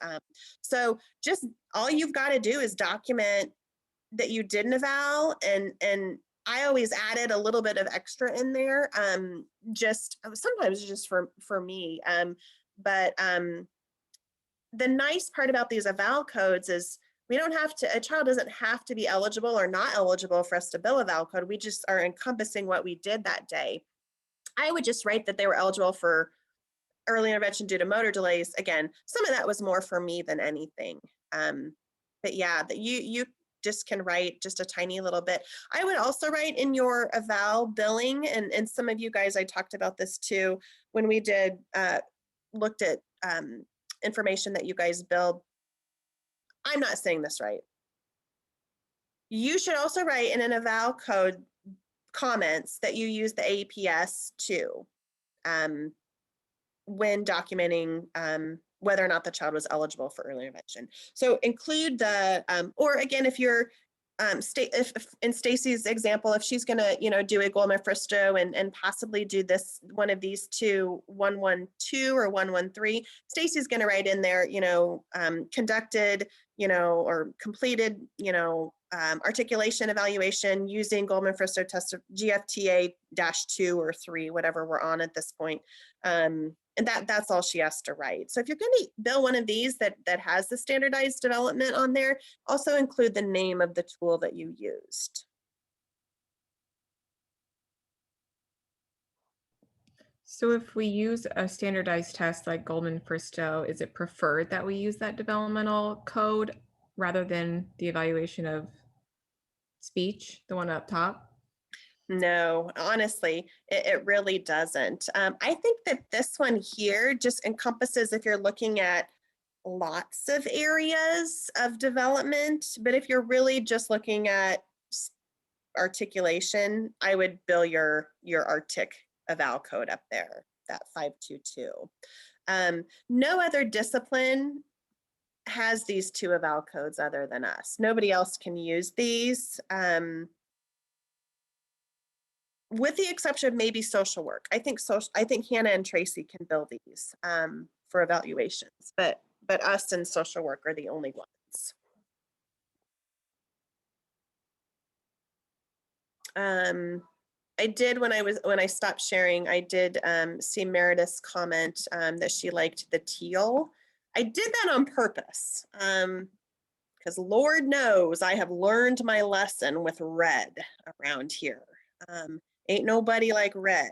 So just all you've got to do is document that you did an eval, and I always added a little bit of extra in there, just sometimes just for me. But the nice part about these eval codes is a child doesn't have to be eligible or not eligible for us to bill eval code. We just are encompassing what we did that day. I would just write that they were eligible for early intervention due to motor delays. Again, some of that was more for me than anything. But yeah, that you just can write just a tiny little bit. I would also write in your eval billing, and some of you guys, I talked about this too, when we did, looked at information that you guys billed. I'm not saying this right. You should also write in an eval code comments that you use the APS too, when documenting whether or not the child was eligible for early intervention. So include the, or again, if you're, if in Stacy's example, if she's gonna, do a Goldman-Fristo and possibly do this, one of these two, 112 or 113, Stacy's gonna write in there, conducted, or completed, articulation evaluation using Goldman-Fristo test of GFTA-2 or 3, whatever we're on at this point. And that's all she has to write. So if you're going to bill one of these that has the standardized development on there, also include the name of the tool that you used. So if we use a standardized test like Goldman-Bristow, is it preferred that we use that developmental code rather than the evaluation of speech, the one up top? No, honestly, it really doesn't. I think that this one here just encompasses if you're looking at lots of areas of development, but if you're really just looking at articulation, I would bill your Artic eval code up there, that 522. No other discipline has these two eval codes other than us. Nobody else can use these. With the exception of maybe social work. I think Hannah and Tracy can bill these for evaluations, but us and social work are the only ones. I did when I stopped sharing, I did see Meredith's comment that she liked the teal. I did that on purpose because Lord knows I have learned my lesson with red around here. Ain't nobody like red.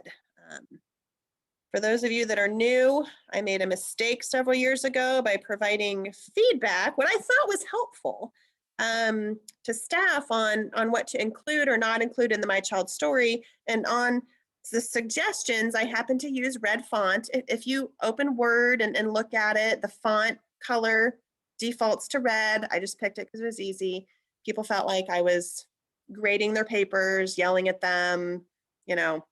For those of you that are new, I made a mistake several years ago by providing feedback, what I thought was helpful to staff on what to include or not include in the My Child Story. And on the suggestions, I happen to use red font. If you open Word and look at it, the font color defaults to red. I just picked it because it was easy. People felt like I was grading their papers, yelling at them, you know.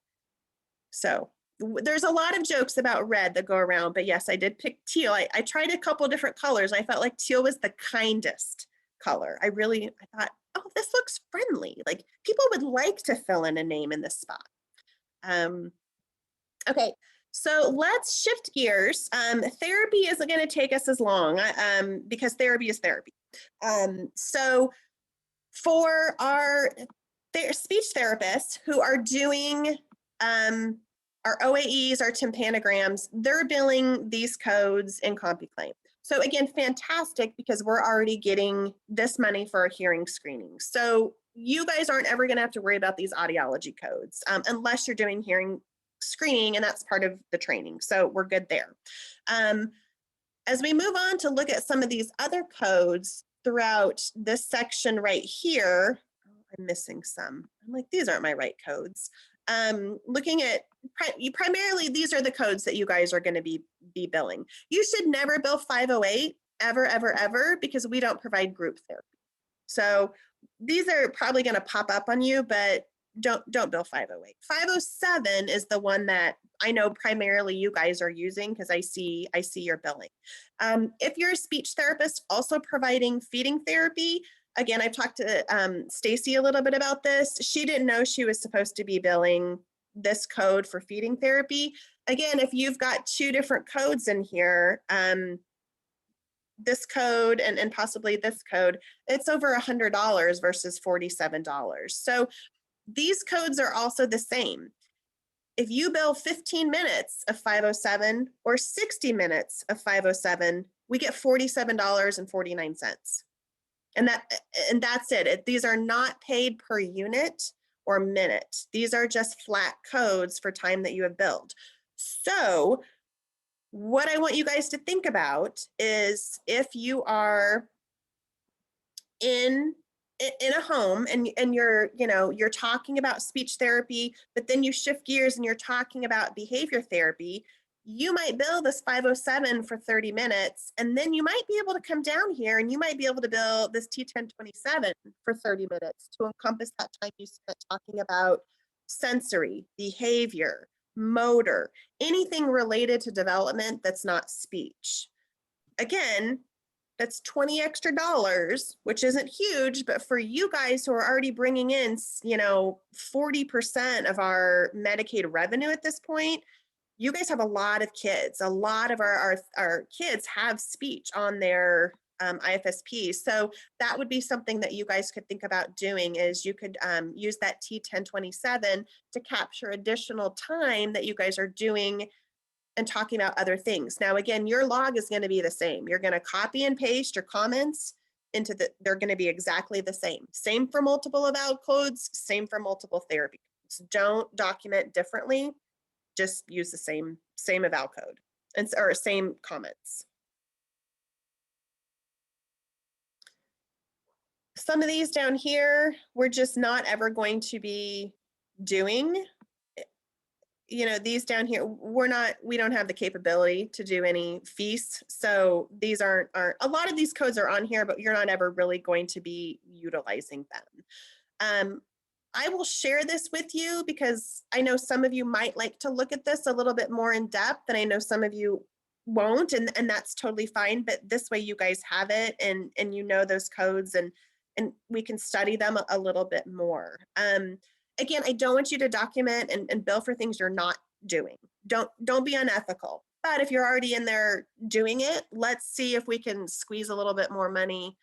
So there's a lot of jokes about red that go around, but yes, I did pick teal. I tried a couple different colors. I felt like teal was the kindest color. I thought, oh, this looks friendly. Like people would like to fill in a name in this spot. Okay, so let's shift gears. Therapy isn't going to take us as long because therapy is therapy. So for our speech therapists who are doing our OAEs, our tympanograms, they're billing these codes in CompuClaim. So again, fantastic because we're already getting this money for our hearing screening. So you guys aren't ever going to have to worry about these audiology codes unless you're doing hearing screening, and that's part of the training. So we're good there. As we move on to look at some of these other codes throughout this section right here, I'm missing some. I'm like, these aren't my right codes. Looking at primarily, these are the codes that you guys are going to be billing. You should never bill 508 ever, ever, ever, because we don't provide group therapy. So these are probably going to pop up on you, but don't bill 508. 507 is the one that I know primarily you guys are using because I see your billing. If you're a speech therapist also providing feeding therapy, again, I've talked to Stacy a little bit about this. She didn't know she was supposed to be billing this code for feeding therapy. Again, if you've got two different codes in here, this code and possibly this code, it's over $100 versus $47. So these codes are also the same. If you bill 15 minutes of 507 or 60 minutes of 507, we get $47.49. And that's it. These are not paid per unit or minute. These are just flat codes for time that you have billed. So what I want you guys to think about is if you are in a home and you're talking about speech therapy, but then you shift gears and you're talking about behavior therapy, you might bill this 507 for 30 minutes, and then you might be able to come down here and you might be able to bill this T1027 for 30 minutes to encompass that time you spent talking about sensory, behavior, motor, anything related to development that's not speech. Again, that's $20 extra, which isn't huge, but for you guys who are already bringing in, 40% of our Medicaid revenue at this point, you guys have a lot of kids. A lot of our kids have speech on their IFSP. So that would be something that you guys could think about doing is you could use that T1027 to capture additional time that you guys are doing and talking about other things. Now, again, your log is going to be the same. You're going to copy and paste your comments they're going to be exactly the same. Same for multiple eval codes, same for multiple therapy codes. Don't document differently. just use the same eval code or same comments. Some of these down here, we're just not ever going to be doing. You know, these down here, we don't have the capability to do any feasts. So these aren't a lot of these codes are on here, but you're not ever really going to be utilizing them. I will share this with you because I know some of you might like to look at this a little bit more in depth, and I know some of you won't, and that's totally fine. But this way you guys have it, and you know those codes, and we can study them a little bit more. Again, I don't want you to document and bill for things you're not doing. Don't be unethical. But if you're already in there doing it, let's see if we can squeeze a little bit more money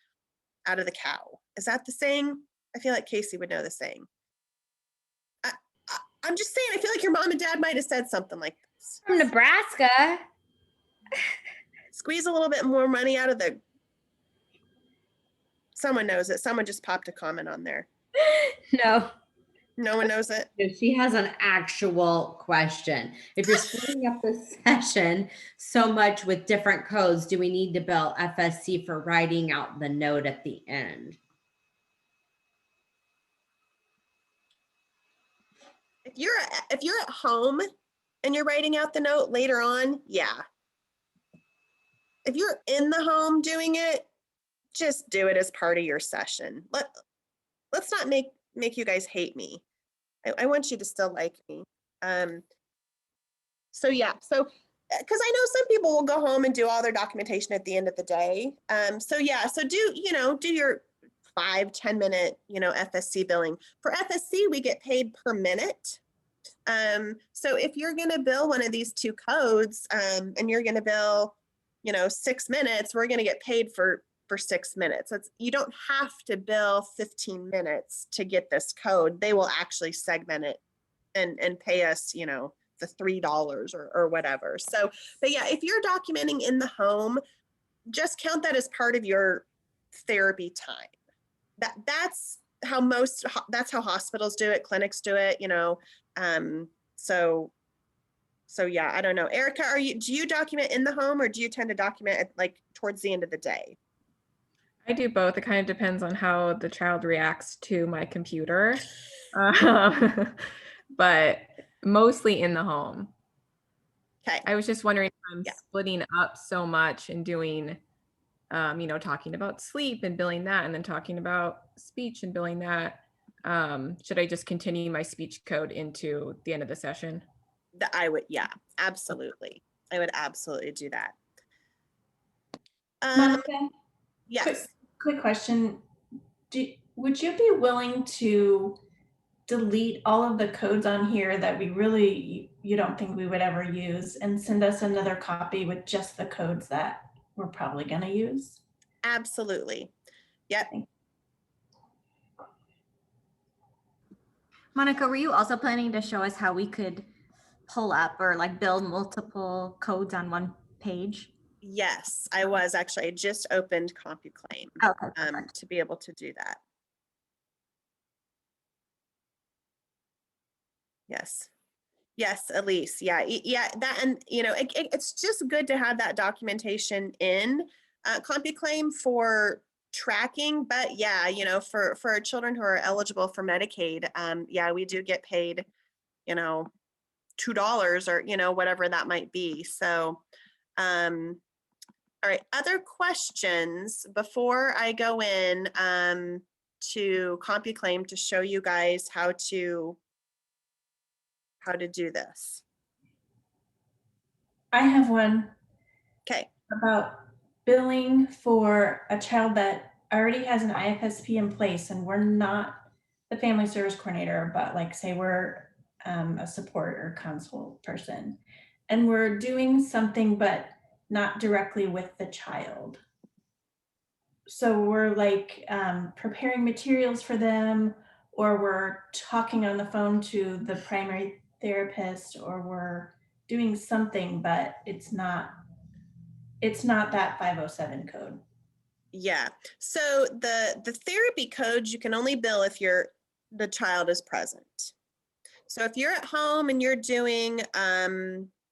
out of the cow. Is that the saying? I feel like Casey would know the saying. I'm just saying, I feel like your mom and dad might have said something like this. From Nebraska. Squeeze a little bit more money out of the... Someone knows it. Someone just popped a comment on there. No. No one knows it? She has an actual question. If you're splitting up the session so much with different codes, do we need to bill FSC for writing out the note at the end? If you're at home and you're writing out the note later on, yeah. If you're in the home doing it, just do it as part of your session. Let's not make you guys hate me. I want you to still like me. So yeah, because I know some people will go home and do all their documentation at the end of the day. So yeah, so do your 5-10 minute, FSC billing. For FSC, we get paid per minute. So if you're going to bill one of these two codes, and you're going to bill, 6 minutes, we're going to get paid for 6 minutes. You don't have to bill 15 minutes to get this code. They will actually segment it and pay us, the $3 or whatever. So, but yeah, if you're documenting in the home, just count that as part of your therapy time. That's how hospitals do it, clinics do it, so yeah, I don't know. Erica, do you document in the home, or do you tend to document at, like, towards the end of the day? I do both. It kind of depends on how the child reacts to my computer, but mostly in the home. Okay. I was just wondering if I'm splitting up so much and doing, talking about sleep and billing that, and then talking about speech and billing that. Should I just continue my speech code into the end of the session? I would, yeah, absolutely. I would absolutely do that. Monica, yes. Quick question. Would you be willing to delete all of the codes on here that you don't think we would ever use, and send us another copy with just the codes that we're probably going to use? Absolutely. Yep. Monica, were you also planning to show us how we could pull up or like build multiple codes on one page? Yes, I was actually. I just opened CompuClaim to be able to do that. Yes, Elise. Yeah, that, and it's just good to have that documentation in CompuClaim for tracking. But yeah, for children who are eligible for Medicaid, yeah, we do get paid, $2 or whatever that might be. So, all right, other questions before I go in to CompuClaim to show you guys how to do this? I have one. Okay. About billing for a child that already has an IFSP in place, and we're not the family service coordinator, but like say we're a support or consult person, and we're doing something but not directly with the child. So we're like preparing materials for them, or we're talking on the phone to the primary therapist, or we're doing something, but it's not that 507 code. Yeah. So the therapy codes, you can only bill if the child is present. So if you're at home and you're doing,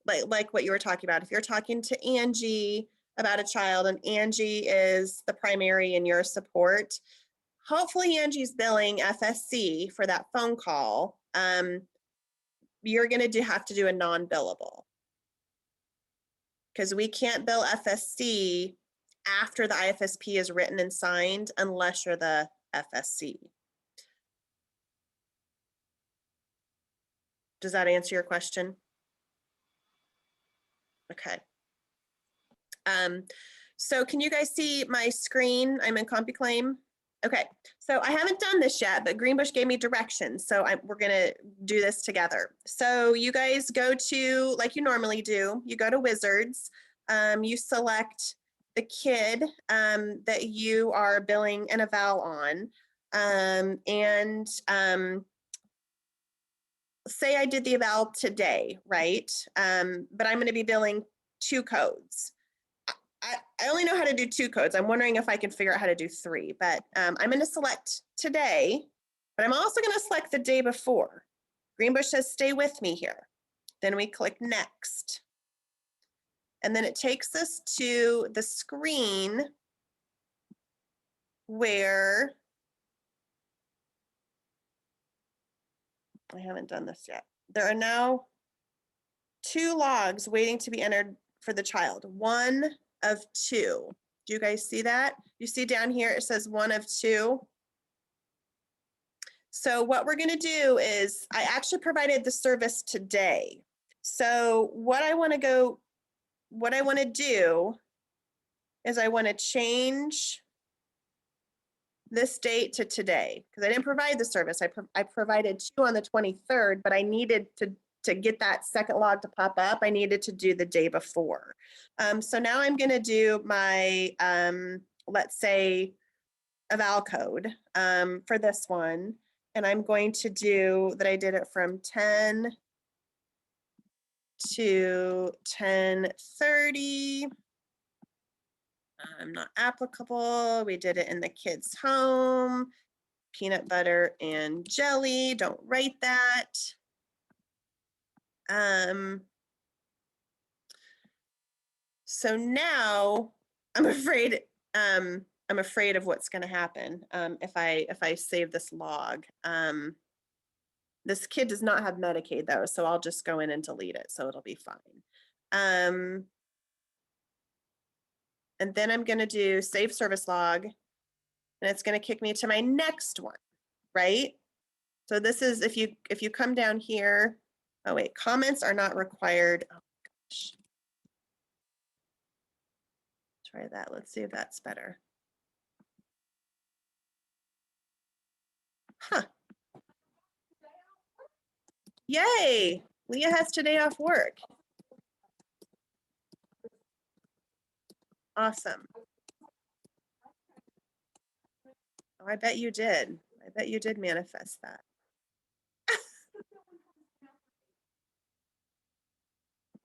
like what you were talking about, if you're talking to Angie about a child and Angie is the primary in your support, hopefully Angie's billing FSC for that phone call. You're going to have to do a non-billable because we can't bill FSC after the IFSP is written and signed unless you're the FSC. Does that answer your question? Okay. So can you guys see my screen? I'm in CompuClaim. Okay, so I haven't done this yet, but Greenbush gave me directions. So we're gonna do this together. So you guys go to, like you normally do, you go to Wizards, you select the kid that you are billing an eval on. Say I did the eval today, right? But I'm gonna be billing 2 codes. I only know how to do 2 codes. I'm wondering if I can figure out how to do 3, but I'm going to select today, but I'm also going to select the day before. Greenbush says, stay with me here. Then we click next. And then it takes us to the screen where I haven't done this yet. There are now 2 logs waiting to be entered for the child. 1 of 2. Do you guys see that? You see down here, it says 1 of 2. So what we're gonna do is, I actually provided the service today. So what I wanna do is I wanna change this date to today, because I didn't provide the service. I provided 2 on the 23rd, but I needed to get that second log to pop up, I needed to do the day before. So now I'm gonna do my, let's say, eval code for this one. And I'm going to do that I did it from 10 to 10:30. Not applicable. We did it in the kids' home. Peanut butter and jelly. Don't write that. So now I'm afraid of what's going to happen if I save this log. This kid does not have Medicaid though, so I'll just go in and delete it, so it'll be fine. And then I'm going to do save service log, and it's going to kick me to my next one, right? So this is if you come down here. Oh wait, comments are not required. Oh gosh. Try that. Let's see if that's better. Huh. Yay! Leah has today off work. Awesome. Oh, I bet you did. I bet you did manifest that.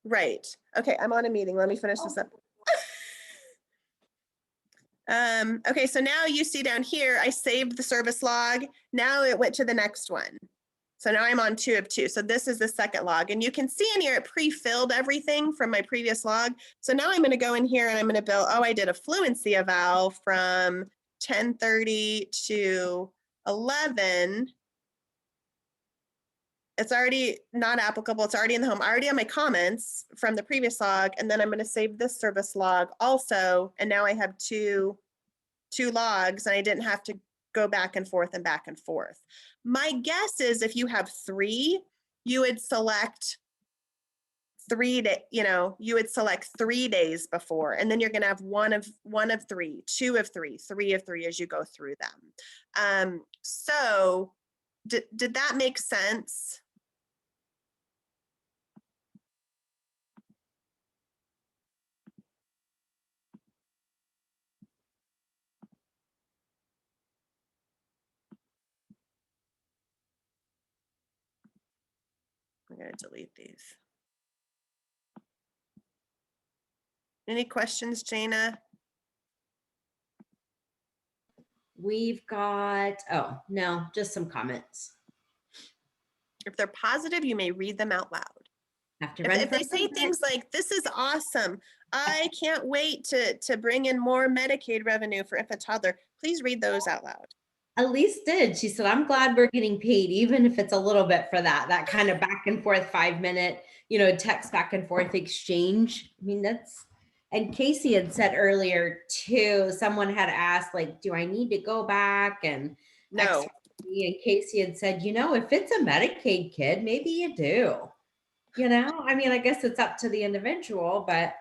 Right. Okay, I'm on a meeting. Let me finish this up. Okay, so now you see down here, I saved the service log. Now it went to the next one. So now I'm on 2 of 2. So this is the second log. And you can see in here, it pre-filled everything from my previous log. So now I'm going to go in here and I'm going to bill, oh, I did a fluency eval from 10:30 to 11. It's already not applicable. It's already in the home. I already have my comments from the previous log. And then I'm going to save this service log also. And now I have two logs and I didn't have to go back and forth and back and forth. My guess is if you have 3, you would select 3 you would select 3 days before, and then you're going to have one of 3, 2 of 3, 3 of 3 as you go through them. So did that make sense? I'm going to delete these. Any questions, Jana? We've got, oh, no, just some comments. If they're positive, you may read them out loud. Have to If, run if for they say president. things like, this is awesome, I can't wait to bring in more Medicaid revenue for infant toddler, please read those out loud. Elise did. She said, I'm glad we're getting paid, even if it's a little bit for that kind of back and forth 5-minute, text back and forth exchange. I mean, and Casey had said earlier too, someone had asked, like, do I need to go back and No. and Casey had said, if it's a Medicaid kid, maybe you do. I mean, I guess it's up to the individual, but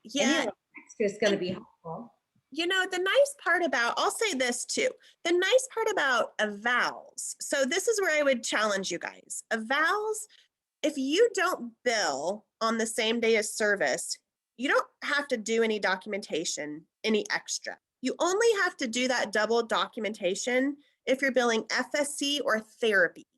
Yeah. extra is going to be helpful. The nice part about, I'll say this too, the nice part about evals, so this is where I would challenge you guys. Evals, if you don't bill on the same day as service, you don't have to do any documentation, any extra. You only have to do that double documentation if you're billing FSC or therapy.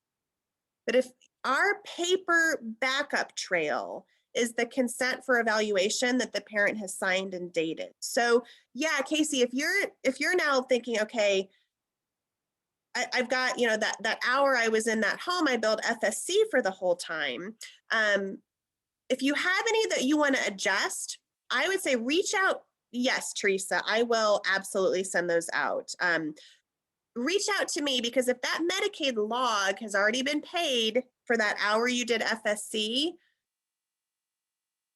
But if our paper backup trail is the consent for evaluation that the parent has signed and dated. So yeah, Casey, if you're now thinking, okay, I've got, that hour I was in that home, I billed FSC for the whole time. If you have any that you want to adjust, I would say reach out. Yes, Teresa, I will absolutely send those out. Reach out to me, because if that Medicaid log has already been paid for that hour you did FSC,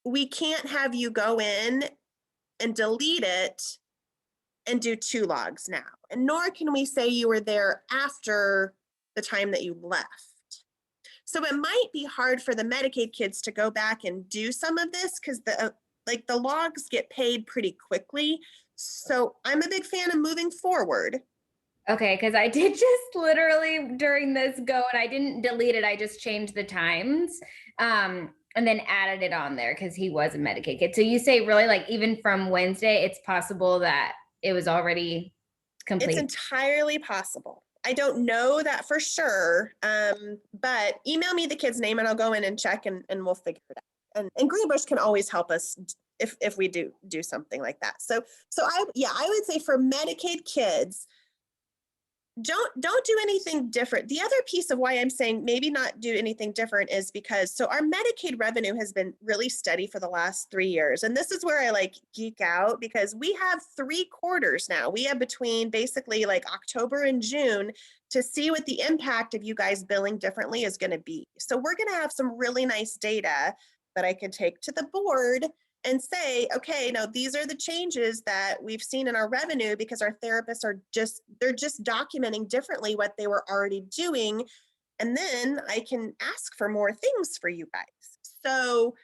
we can't have you go in and delete it and do 2 logs now. And nor can we say you were there after the time that you left. So it might be hard for the Medicaid kids to go back and do some of this, because the logs get paid pretty quickly. So I'm a big fan of moving forward. Okay, because I did just literally during this go, and I didn't delete it. I just changed the times and then added it on there because he was a Medicaid kid. So you say really, like, even from Wednesday, it's possible that it was already complete? It's entirely possible. I don't know that for sure, but email me the kid's name and I'll go in and check and we'll figure it out. And Greenbush can always help us if we do something like that. So I would say for Medicaid kids, don't do anything different. The other piece of why I'm saying maybe not do anything different is because our Medicaid revenue has been really steady for the last 3 years. And this is where I geek out, because we have 3 quarters now. We have between basically October and June to see what the impact of you guys billing differently is going to be. So we're going to have some really nice data that I can take to the board and say, okay, now these are the changes that we've seen in our revenue, because our therapists they're just documenting differently what they were already doing. And then I can ask for more things for you guys. So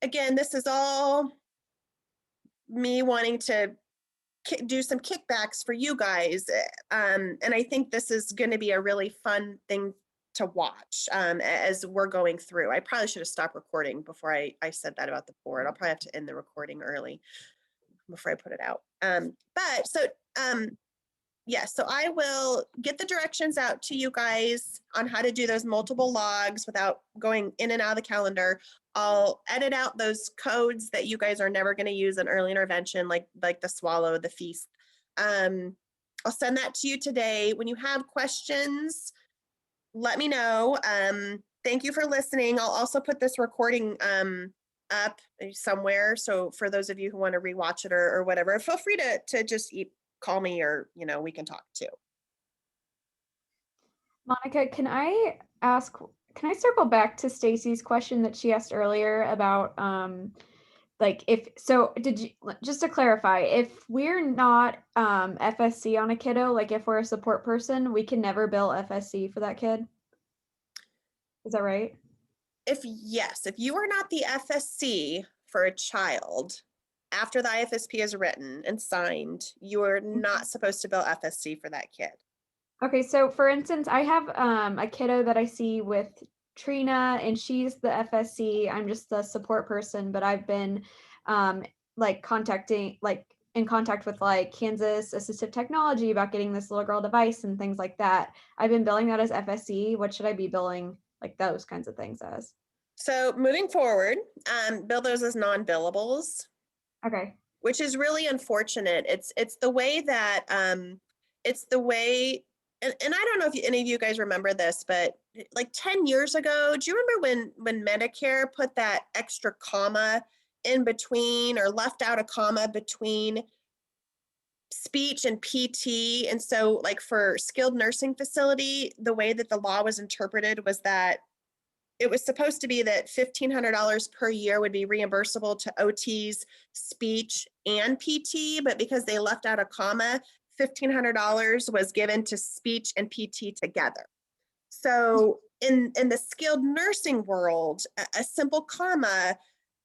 again, this is all me wanting to do some kickbacks for you guys. And I think this is going to be a really fun thing to watch as we're going through. I probably should have stopped recording before I said that about the board. I'll probably have to end the recording early before I put it out. So I will get the directions out to you guys on how to do those multiple logs without going in and out of the calendar. I'll edit out those codes that you guys are never going to use in early intervention, like the swallow, the feast. I'll send that to you today. When you have questions, let me know. Thank you for listening. I'll also put this recording up somewhere. So for those of you who want to rewatch it or whatever, feel free to just call me, or we can talk too. Monica, can I circle back to Stacy's question that she asked earlier about just to clarify, if we're not FSC on a kiddo, if we're a support person, we can never bill FSC for that kid? Is that right? If you are not the FSC for a child, after the IFSP is written and signed, you are not supposed to bill FSC for that kid. Okay, so for instance, I have a kiddo that I see with Trina, and she's the FSC. I'm just the support person, but I've been in contact with Kansas Assistive Technology about getting this little girl device and things like that. I've been billing that as FSC. What should I be billing those kinds of things as? So moving forward, bill those as non-billables. Okay. Which is really unfortunate. It's the way that and I don't know if any of you guys remember this, but like 10 years ago, do you remember when Medicare put that extra comma in between, or left out a comma between speech and PT? And so like for skilled nursing facility, the way that the law was interpreted was that it was supposed to be that $1,500 per year would be reimbursable to OTs, speech, and PT, but because they left out a comma, $1,500 was given to speech and PT together. So in the skilled nursing world, a simple comma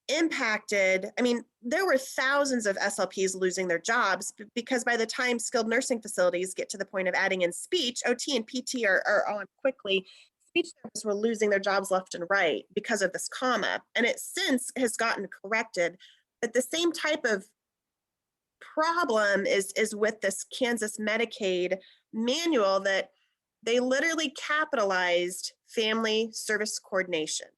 impacted, I mean, there were thousands of SLPs losing their jobs because by the time skilled nursing facilities get to the point of adding in speech, OT and PT are on quickly. Speech therapists were losing their jobs left and right because of this comma, and it since has gotten corrected. But the same type of problem is with this Kansas Medicaid manual, that they literally capitalized family service coordination.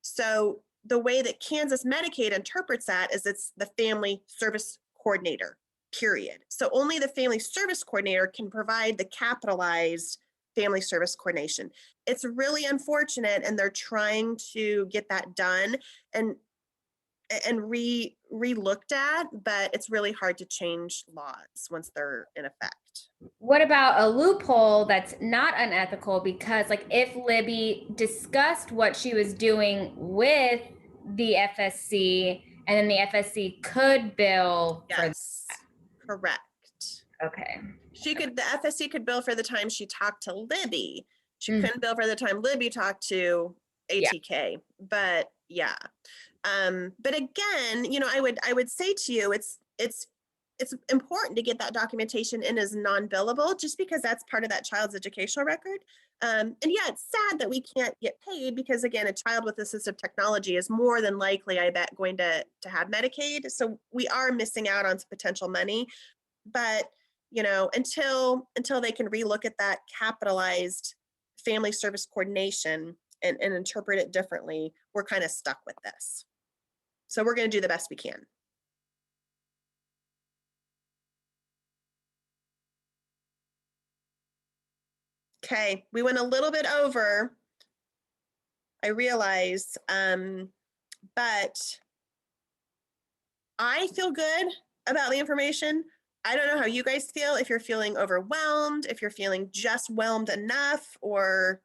So the way that Kansas Medicaid interprets that is it's the family service coordinator, period. So only the family service coordinator can provide the capitalized family service coordination. It's really unfortunate, and they're trying to get that done and re-looked at, but it's really hard to change laws once they're in effect. What about a loophole that's not unethical? Because like if Libby discussed what she was doing with the FSC, and then the FSC could bill Yes, correct. Okay. The FSC could bill for the time she talked to Libby. She couldn't bill for the time Libby talked to ATK, but yeah. But again, I would say to you, it's important to get that documentation in as non-billable, just because that's part of that child's educational record. And yeah, it's sad that we can't get paid because, again, a child with assistive technology is more than likely, I bet, going to have Medicaid. So we are missing out on some potential money. But, until they can relook at that capitalized family service coordination and interpret it differently, we're kind of stuck with this. So we're going to do the best we can. Okay, we went a little bit over, I realize, but I feel good about the information. I don't know how you guys feel, if you're feeling overwhelmed, if you're feeling just whelmed enough, or